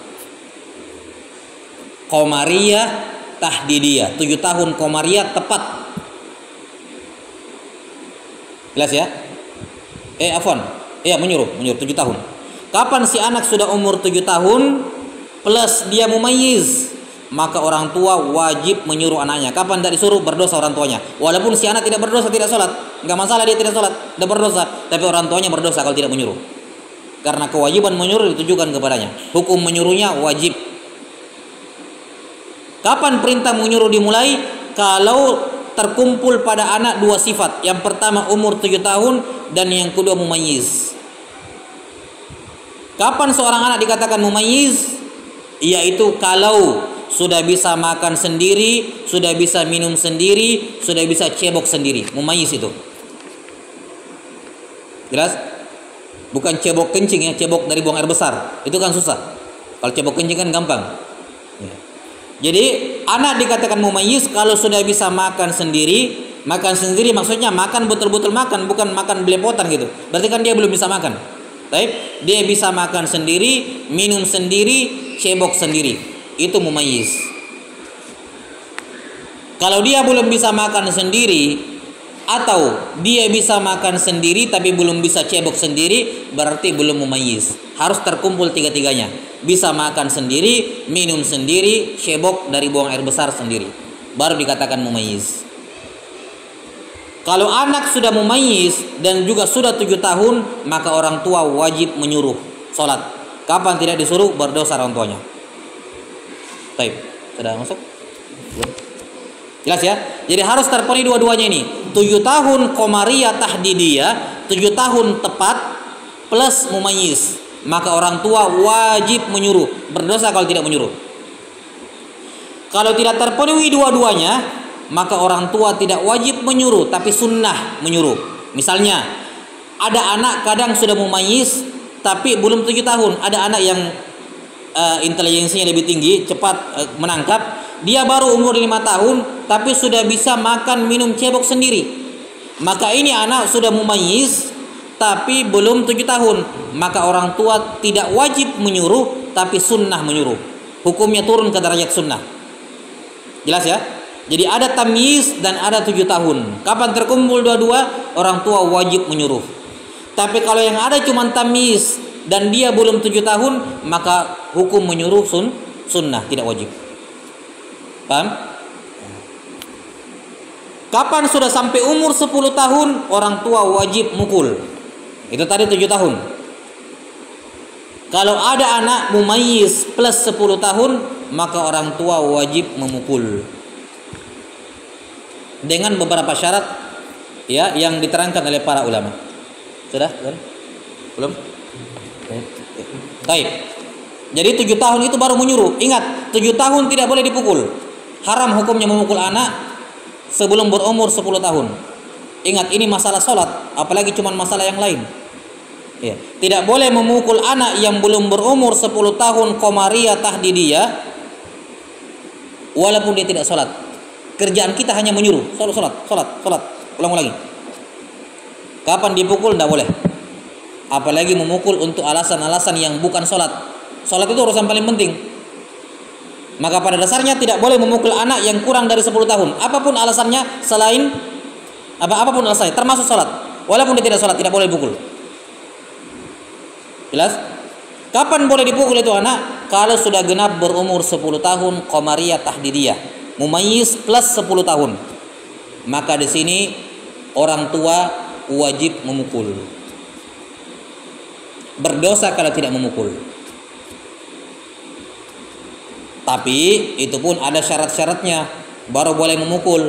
Qamariyah tahdidiyah, 7 tahun Qamariyah tepat. Jelas ya? Afwan. Menyuruh 7 tahun. Kapan si anak sudah umur 7 tahun plus dia mumayyiz, maka orang tua wajib menyuruh anaknya. Kapan tidak disuruh, berdosa orang tuanya. Walaupun si anak tidak berdosa, tidak sholat, nggak masalah dia tidak sholat, tidak berdosa. Tapi orang tuanya berdosa kalau tidak menyuruh. Karena kewajiban menyuruh ditujukan kepadanya. Hukum menyuruhnya wajib. Kapan perintah menyuruh dimulai? Kalau terkumpul pada anak 2 sifat. Yang pertama umur 7 tahun dan yang kedua mumayyiz. Kapan seorang anak dikatakan mumayyiz? Yaitu kalau sudah bisa makan sendiri, sudah bisa minum sendiri, sudah bisa cebok sendiri. Mumayyiz itu. Jelas? Bukan cebok kencing ya, cebok dari buang air besar. Itu kan susah. Kalau cebok kencing kan gampang. Ya. Jadi anak dikatakan mumayyiz kalau sudah bisa makan sendiri. Makan sendiri maksudnya makan betul-betul makan, bukan makan belepotan gitu. Berarti kan dia belum bisa makan. Baik, dia bisa makan sendiri, minum sendiri, cebok sendiri. Itu mumayyiz. Kalau dia belum bisa makan sendiri atau dia bisa makan sendiri tapi belum bisa cebok sendiri, berarti belum mumayyiz. Harus terkumpul tiga-tiganya. Bisa makan sendiri, minum sendiri, cebok dari buang air besar sendiri. Baru dikatakan mumayyiz. Kalau anak sudah mumayyiz dan juga sudah 7 tahun, maka orang tua wajib menyuruh sholat. Kapan tidak disuruh, berdosa orang tuanya. Baik, sudah masuk? Jelas ya? Jadi harus terpenuhi dua-duanya ini. 7 tahun qamariyah tahdidiyah, 7 tahun tepat plus mumayyiz. Maka orang tua wajib menyuruh, berdosa kalau tidak menyuruh. Kalau tidak terpenuhi dua-duanya, maka orang tua tidak wajib menyuruh, tapi sunnah menyuruh. Misalnya, ada anak kadang sudah mumayyiz, tapi belum 7 tahun. Ada anak yang intelijensinya lebih tinggi, cepat menangkap. Dia baru umur 5 tahun, tapi sudah bisa makan, minum, cebok sendiri. Maka ini anak sudah mumayyiz, tapi belum 7 tahun. Maka orang tua tidak wajib menyuruh, tapi sunnah menyuruh. Hukumnya turun ke derajat sunnah. Jelas ya? Jadi ada tamyiz dan ada 7 tahun. Kapan terkumpul dua-dua, orang tua wajib menyuruh. Tapi kalau yang ada cuma tamyiz dan dia belum 7 tahun, maka hukum menyuruh sunnah, tidak wajib. Paham? Kapan sudah sampai umur 10 tahun, orang tua wajib mukul. Itu tadi 7 tahun. Kalau ada anak mumayyiz plus 10 tahun, maka orang tua wajib memukul. Dengan beberapa syarat ya yang diterangkan oleh para ulama. Sudah? Belum? Baik. Jadi 7 tahun itu baru menyuruh. Ingat, 7 tahun tidak boleh dipukul. Haram hukumnya memukul anak sebelum berumur 10 tahun. Ingat, ini masalah sholat, apalagi cuma masalah yang lain. Ya. Tidak boleh memukul anak yang belum berumur 10 tahun qamariyah tahdidiyah walaupun dia tidak sholat. Kerjaan kita hanya menyuruh, sholat. Ulang-ulangi. Kapan dipukul tidak boleh. Apalagi memukul untuk alasan-alasan yang bukan sholat. Sholat itu urusan paling penting. Maka pada dasarnya tidak boleh memukul anak yang kurang dari 10 tahun. Apapun alasannya selain apapun alasannya, termasuk sholat. Walaupun dia tidak sholat, tidak boleh dipukul. Jelas? Kapan boleh dipukul itu anak? Kalau sudah genap berumur 10 tahun qamariyah tahdidiyah. Mumayyiz plus 10 tahun. Maka di sini orang tua wajib memukul. Berdosa kalau tidak memukul. Tapi itu pun ada syarat-syaratnya, baru boleh memukul.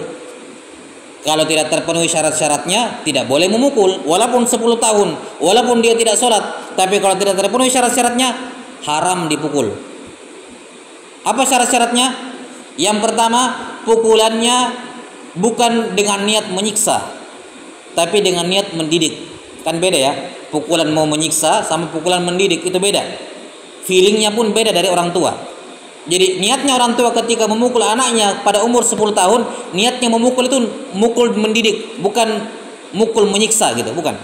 Kalau tidak terpenuhi syarat-syaratnya, tidak boleh memukul. Walaupun 10 tahun, walaupun dia tidak sholat, tapi kalau tidak terpenuhi syarat-syaratnya, haram dipukul. Apa syarat-syaratnya? Yang pertama, pukulannya bukan dengan niat menyiksa, tapi dengan niat mendidik. Kan beda ya, pukulan mau menyiksa sama pukulan mendidik itu beda. Feelingnya pun beda dari orang tua. Jadi niatnya orang tua ketika memukul anaknya pada umur 10 tahun, niatnya memukul itu mukul mendidik, bukan mukul menyiksa gitu, bukan.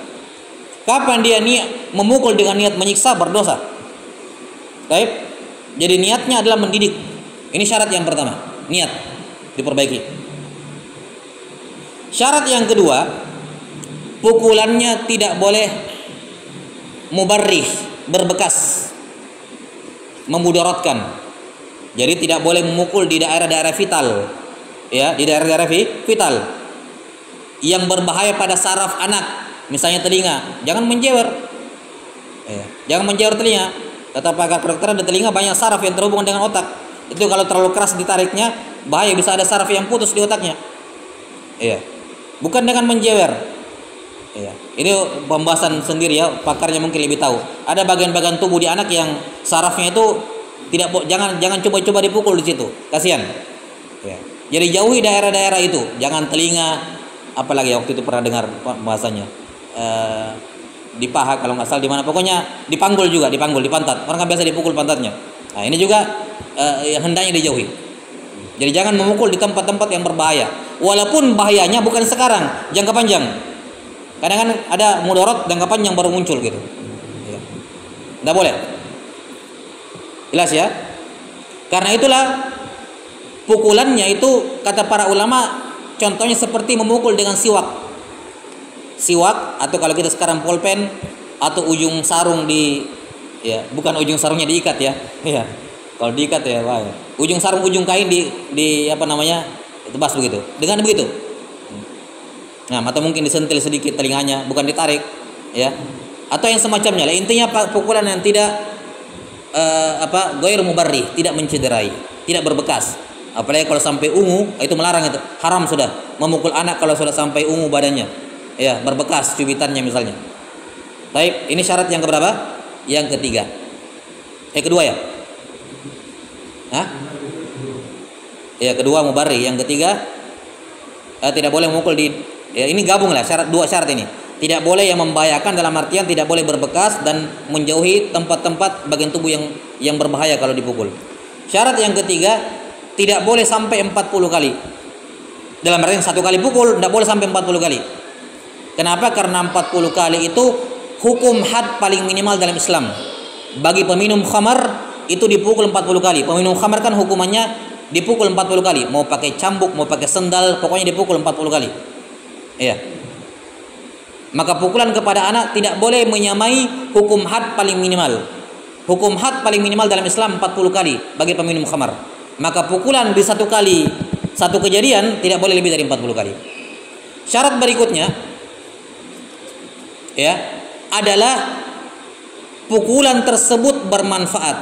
Kapan dia memukul dengan niat menyiksa, berdosa. Baik. Jadi niatnya adalah mendidik. Ini syarat yang pertama, niat diperbaiki. Syarat yang kedua, pukulannya tidak boleh mubarrih, berbekas, memudaratkan. Jadi tidak boleh memukul di daerah-daerah vital, ya, di daerah-daerah vital yang berbahaya pada saraf anak, misalnya telinga. Jangan menjewer, ya, jangan menjewer telinga. Kata pakar kedokteran, di telinga banyak saraf yang terhubung dengan otak. Itu kalau terlalu keras ditariknya bahaya, bisa ada saraf yang putus di otaknya. Iya. Bukan dengan menjewer. Ya. Ini pembahasan sendiri ya, pakarnya mungkin lebih tahu. Ada bagian-bagian tubuh di anak yang sarafnya itu jangan coba-coba dipukul di situ. Kasihan. Ya. Jadi jauhi daerah-daerah itu, jangan telinga, apalagi waktu itu pernah dengar bahasanya. Di paha kalau nggak salah di mana, pokoknya dipanggul juga, di pantat. Orang kan biasa dipukul pantatnya. Nah, ini juga hendaknya dijauhi. Jadi jangan memukul di tempat-tempat yang berbahaya. Walaupun bahayanya bukan sekarang, jangka panjang. Kadang kan ada mudarat jangka panjang baru muncul gitu. Ya. Nggak boleh. Jelas ya? Karena itulah pukulannya itu kata para ulama contohnya seperti memukul dengan siwak. Siwak atau kalau kita sekarang pulpen atau ujung sarung bukan ujung sarungnya diikat ya. Iya. Kalau diikat ya, wah. Ujung sarung ujung kain di apa namanya? Tebas begitu. Dengan begitu. Nah, atau mungkin disentil sedikit telinganya, bukan ditarik, ya. Atau yang semacamnya. Intinya pukulan yang tidak ghair mubarrih, tidak mencederai, tidak berbekas. Apalagi kalau sampai ungu, itu melarang itu. Haram sudah memukul anak kalau sudah sampai ungu badannya. Ya, berbekas cubitannya misalnya. Baik, ini syarat yang keberapa? Yang ketiga. Kedua ya? Hah? Ya, kedua mubarrih, yang ketiga tidak boleh memukul ini gabung lah dua syarat ini. Tidak boleh yang membahayakan dalam artian tidak boleh berbekas dan menjauhi tempat-tempat bagian tubuh yang berbahaya kalau dipukul. Syarat yang ketiga, tidak boleh sampai 40 kali. Dalam artian satu kali pukul tidak boleh sampai 40 kali. Kenapa? Karena 40 kali itu hukum had paling minimal dalam Islam. Bagi peminum khamar itu dipukul 40 kali. Peminum khamar kan hukumannya dipukul 40 kali. Mau pakai cambuk, mau pakai sendal, pokoknya dipukul 40 kali. Iya. Maka pukulan kepada anak tidak boleh menyamai hukum had paling minimal. Hukum had paling minimal dalam Islam 40 kali bagi peminum khamar. Maka pukulan di satu kejadian tidak boleh lebih dari 40 kali. Syarat berikutnya ya adalah pukulan tersebut bermanfaat.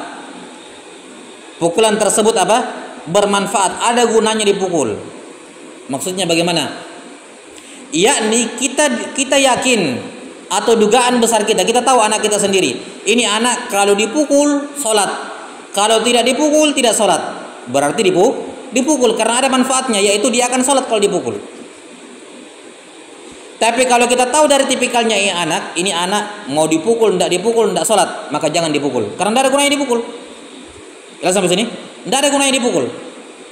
Pukulan tersebut apa? Bermanfaat, ada gunanya dipukul. Maksudnya bagaimana? Yakni kita yakin atau dugaan besar kita tahu anak kita sendiri. Ini anak kalau dipukul sholat, kalau tidak dipukul tidak sholat. Berarti dipukul karena ada manfaatnya, yaitu dia akan sholat kalau dipukul. Tapi kalau kita tahu dari tipikalnya ini anak mau dipukul, tidak sholat, maka jangan dipukul. Karena tidak ada gunanya dipukul. Jelas sampai sini? Tidak ada gunanya dipukul.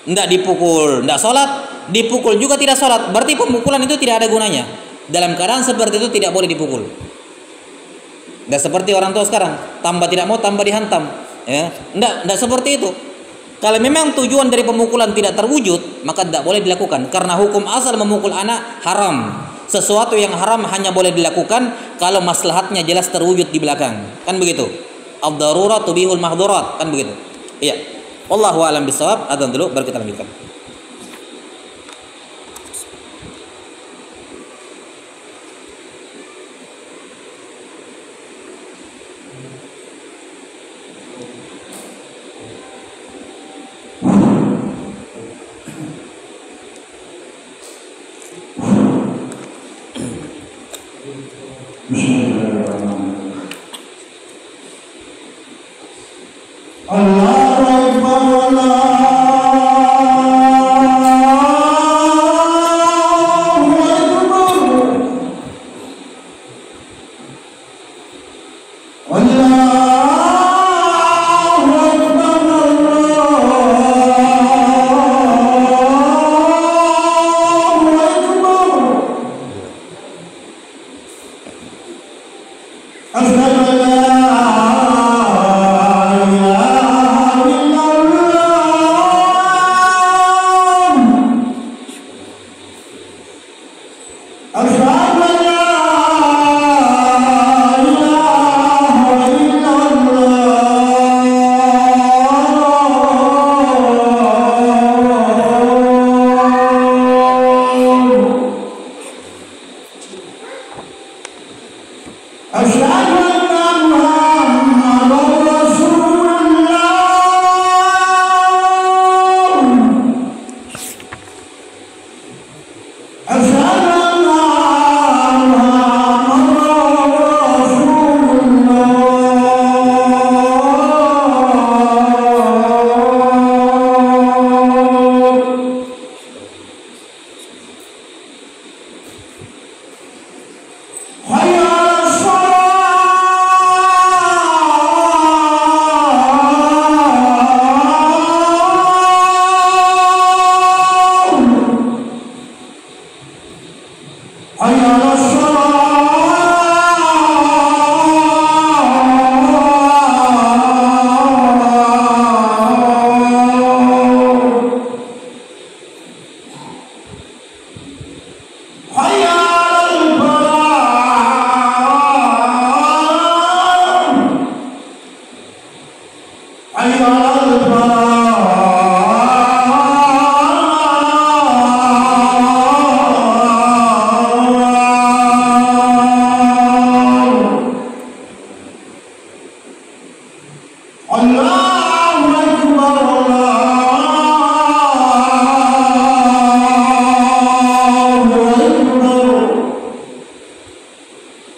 Tidak dipukul, tidak sholat, dipukul juga tidak sholat. Berarti pemukulan itu tidak ada gunanya. Dalam keadaan seperti itu tidak boleh dipukul. Tidak seperti orang tua sekarang, tambah tidak mau tambah dihantam. Ya, tidak seperti itu. Kalau memang tujuan dari pemukulan tidak terwujud, maka tidak boleh dilakukan. Karena hukum asal memukul anak haram. Sesuatu yang haram hanya boleh dilakukan kalau maslahatnya jelas terwujud di belakang. Kan begitu. Ad-darurat tubihul mahdurat. Kan begitu. Iya. Wallahu a'lam bishawab. Adzan dulu baru kita lanjutkan. أشهد أن محمدا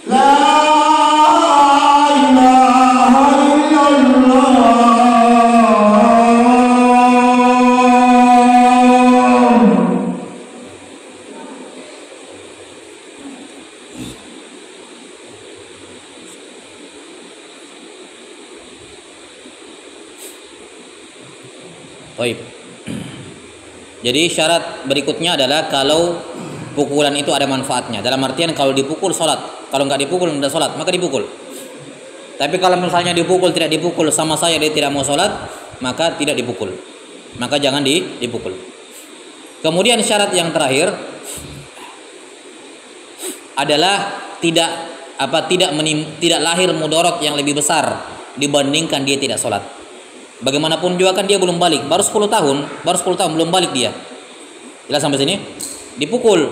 Baik. Jadi syarat berikutnya adalah kalau pukulan itu ada manfaatnya. Dalam artian kalau dipukul sholat, kalau nggak dipukul tidak sholat, maka dipukul. Tapi kalau misalnya dipukul tidak dipukul sama saya dia tidak mau sholat, maka tidak dipukul. Maka jangan dipukul. Kemudian syarat yang terakhir adalah tidak lahir mudarat yang lebih besar dibandingkan dia tidak sholat. Bagaimanapun juga kan dia belum balik, baru 10 tahun belum balik dia. Jelas sampai sini? Dipukul.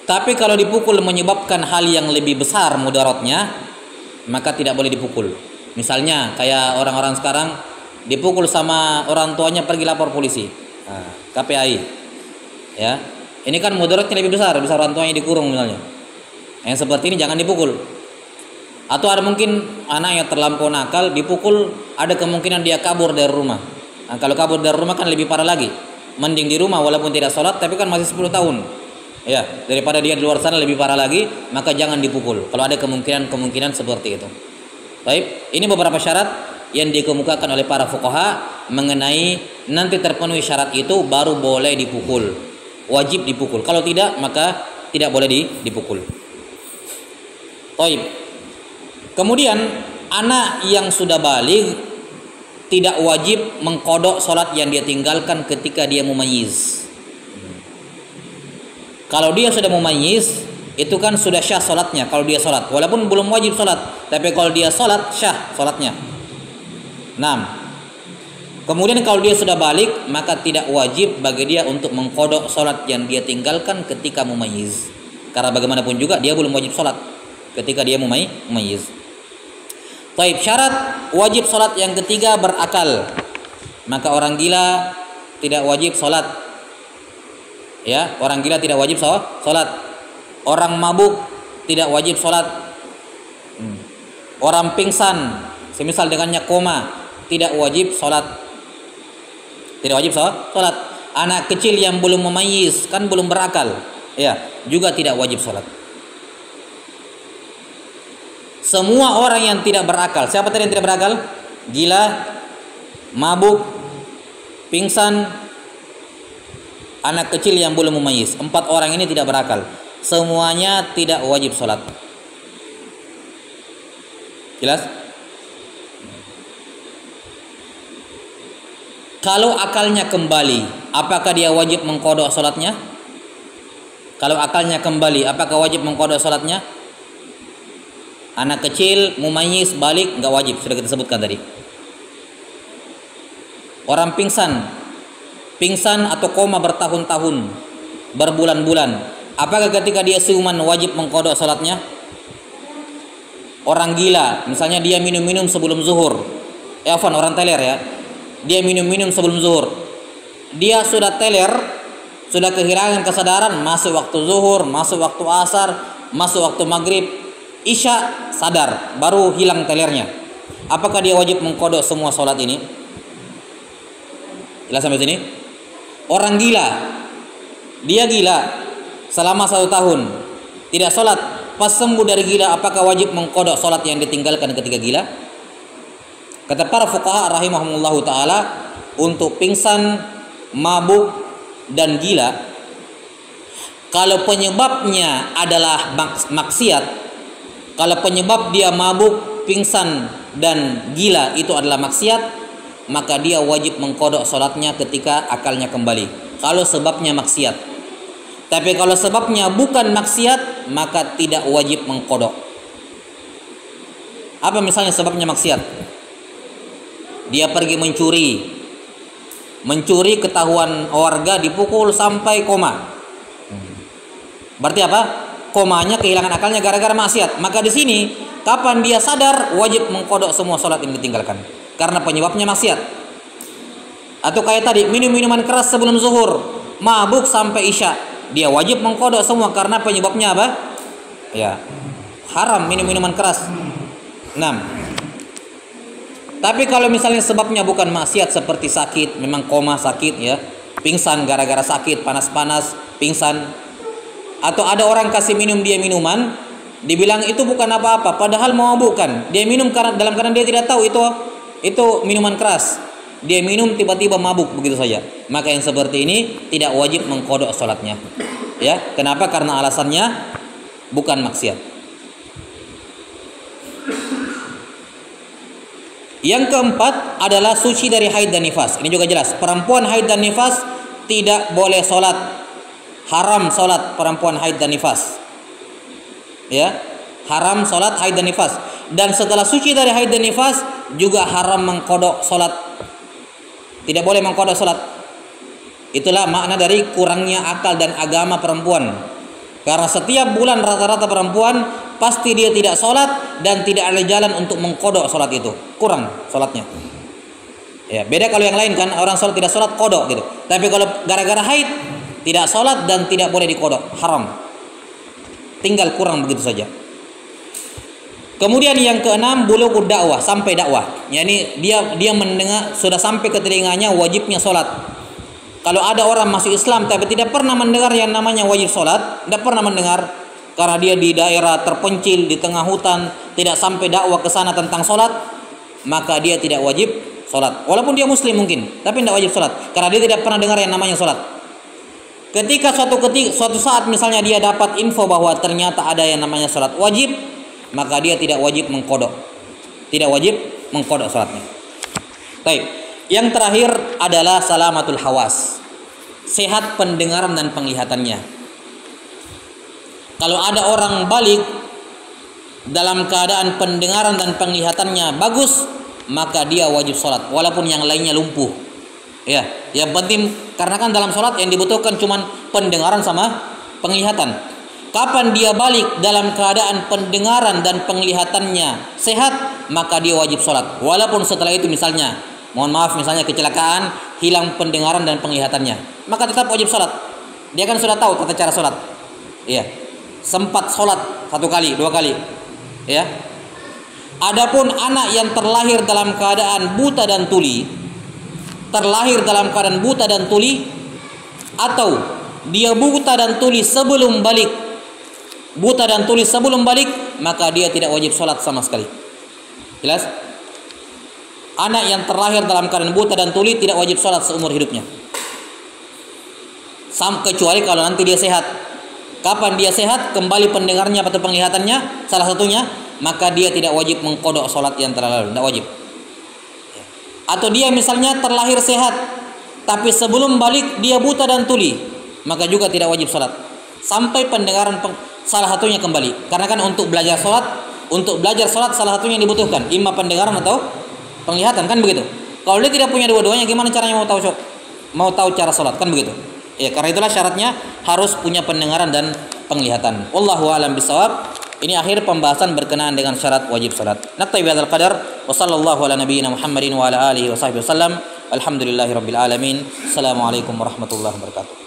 Tapi kalau dipukul menyebabkan hal yang lebih besar mudaratnya, maka tidak boleh dipukul. Misalnya kayak orang-orang sekarang dipukul sama orang tuanya pergi lapor polisi, KPAI. Ya, ini kan mudaratnya lebih besar, bisa orang tuanya dikurung misalnya. Yang seperti ini jangan dipukul. Atau ada mungkin anak yang terlampau nakal, dipukul, ada kemungkinan dia kabur dari rumah. Nah, kalau kabur dari rumah kan lebih parah lagi. Mending di rumah walaupun tidak sholat, tapi kan masih 10 tahun. Ya, daripada dia di luar sana lebih parah lagi, maka jangan dipukul. Kalau ada kemungkinan seperti itu. Baik, ini beberapa syarat yang dikemukakan oleh para fuqaha mengenai nanti terpenuhi syarat itu baru boleh dipukul. Wajib dipukul. Kalau tidak, maka tidak boleh dipukul. Baik. Kemudian anak yang sudah baligh tidak wajib mengqadha salat yang dia tinggalkan ketika dia mumayyiz. Kalau dia sudah mumayyiz, itu kan sudah syah salatnya kalau dia salat. Walaupun belum wajib salat, tapi kalau dia salat syah salatnya. 6. Kemudian kalau dia sudah baligh, maka tidak wajib bagi dia untuk mengqadha salat yang dia tinggalkan ketika mumayyiz. Karena bagaimanapun juga dia belum wajib salat ketika dia mumayyiz. Baik, syarat wajib salat yang ketiga berakal. Maka orang gila tidak wajib salat. Ya, orang gila tidak wajib salat. Orang mabuk tidak wajib salat. Orang pingsan, semisal dengannya koma, tidak wajib salat. Tidak wajib salat. Anak kecil yang belum memayyiz, kan belum berakal, ya, juga tidak wajib salat. Semua orang yang tidak berakal. Siapa tadi yang tidak berakal? Gila, mabuk, pingsan, anak kecil yang belum mumayyiz. 4 orang ini tidak berakal. Semuanya tidak wajib sholat. Jelas? Kalau akalnya kembali, apakah dia wajib mengqadha sholatnya? Kalau akalnya kembali, apakah wajib mengqadha sholatnya? Anak kecil, mumayyiz, balik, nggak wajib, sudah kita sebutkan tadi. Orang pingsan atau koma bertahun-tahun, berbulan-bulan, apakah ketika dia siuman wajib mengqadha salatnya? Orang gila, misalnya dia minum-minum sebelum zuhur, orang teler ya, dia minum-minum sebelum zuhur, dia sudah teler, sudah kehilangan kesadaran, masuk waktu zuhur, masuk waktu asar, masuk waktu maghrib, isya, sadar, baru hilang telernya. Apakah dia wajib mengqadha semua salat ini? Jelas sampai sini? Orang gila, dia gila selama 1 tahun, tidak salat, pas sembuh dari gila, apakah wajib mengqadha salat yang ditinggalkan ketika gila? Kata para fuqaha rahimahumullahu taala, untuk pingsan, mabuk dan gila, kalau penyebabnya adalah maksiat, kalau penyebab dia mabuk, pingsan dan gila itu adalah maksiat, maka dia wajib mengqadha salatnya ketika akalnya kembali. Kalau sebabnya maksiat. Tapi kalau sebabnya bukan maksiat, maka tidak wajib mengqadha. Apa misalnya sebabnya maksiat? Dia pergi mencuri ketahuan warga, dipukul sampai koma. Berarti apa? Komanya, kehilangan akalnya gara-gara maksiat. Maka di sini kapan dia sadar, wajib mengqadha semua salat yang ditinggalkan karena penyebabnya maksiat. Atau kayak tadi, minum minuman keras sebelum zuhur, mabuk sampai isya, dia wajib mengqadha semua karena penyebabnya apa? Ya. Haram minum minuman keras. 6. Tapi kalau misalnya sebabnya bukan maksiat seperti sakit, memang koma sakit ya, pingsan gara-gara sakit, panas-panas, pingsan, atau ada orang kasih minum dia minuman, dibilang itu bukan apa-apa, padahal memabukkan. Dia minum karena dalam keadaan dia tidak tahu itu minuman keras. Dia minum tiba-tiba mabuk begitu saja. Maka yang seperti ini tidak wajib mengkodok sholatnya. Ya, kenapa? Karena alasannya bukan maksiat. Yang keempat adalah suci dari haid dan nifas. Ini juga jelas. Perempuan haid dan nifas tidak boleh sholat. Haram sholat perempuan haid dan nifas. Ya, haram sholat haid dan nifas. Dan setelah suci dari haid dan nifas juga haram mengkodok sholat. Tidak boleh mengkodok sholat. Itulah makna dari kurangnya akal dan agama perempuan. Karena setiap bulan rata-rata perempuan pasti dia tidak sholat dan tidak ada jalan untuk mengkodok sholat itu. Kurang sholatnya. Ya, beda kalau yang lain kan, orang sholat tidak sholat kodok gitu. Tapi kalau gara-gara haid tidak sholat dan tidak boleh dikodok, haram. Tinggal kurang begitu saja. Kemudian yang keenam, bulughud dakwah, sampai dakwah. Yani dia mendengar, sudah sampai ke telinganya wajibnya sholat. Kalau ada orang masuk Islam tapi tidak pernah mendengar yang namanya wajib sholat, tidak pernah mendengar, karena dia di daerah terpencil di tengah hutan, tidak sampai dakwah ke sana tentang sholat, maka dia tidak wajib sholat. Walaupun dia muslim mungkin, tapi tidak wajib sholat, karena dia tidak pernah dengar yang namanya sholat. Ketika suatu saat misalnya dia dapat info bahwa ternyata ada yang namanya sholat wajib, maka dia tidak wajib mengkodok. Tidak wajib mengkodok sholatnya. Baik. Yang terakhir adalah salamatul hawas. Sehat pendengaran dan penglihatannya. Kalau ada orang balik dalam keadaan pendengaran dan penglihatannya bagus, maka dia wajib sholat walaupun yang lainnya lumpuh. Ya, yang penting karena kan dalam sholat yang dibutuhkan cuma pendengaran sama penglihatan. Kapan dia balik dalam keadaan pendengaran dan penglihatannya sehat, maka dia wajib sholat. Walaupun setelah itu misalnya, mohon maaf, misalnya kecelakaan, hilang pendengaran dan penglihatannya, maka tetap wajib sholat. Dia kan sudah tahu tata cara sholat. Iya, sempat sholat 1 kali, 2 kali. Ya. Adapun anak yang terlahir dalam keadaan buta dan tuli, atau dia buta dan tuli sebelum balik, maka dia tidak wajib sholat sama sekali. Jelas? Anak yang terlahir dalam keadaan buta dan tuli tidak wajib sholat seumur hidupnya, kecuali kalau nanti dia sehat. Kapan dia sehat, kembali pendengarnya atau penglihatannya, salah satunya, maka dia tidak wajib mengkodok sholat yang telah lalu, tidak wajib. Atau dia misalnya terlahir sehat, tapi sebelum balik dia buta dan tuli, maka juga tidak wajib sholat sampai pendengaran salah satunya kembali. Karena kan untuk belajar sholat salah satunya yang dibutuhkan, imma pendengaran atau penglihatan, kan begitu. Kalau dia tidak punya dua-duanya, gimana caranya mau tahu cara sholat, kan begitu. Ya, karena itulah syaratnya harus punya pendengaran dan penglihatan. Wallahu a'lam bishawab. Ini akhir pembahasan berkenaan dengan syarat wajib salat. Naktabi bihadzal qadar wa sallallahu ala nabiyyina Muhammadin wa ala alihi wa sahbihi wasallam. Alhamdulillahirabbil alamin. Assalamualaikum warahmatullahi wabarakatuh.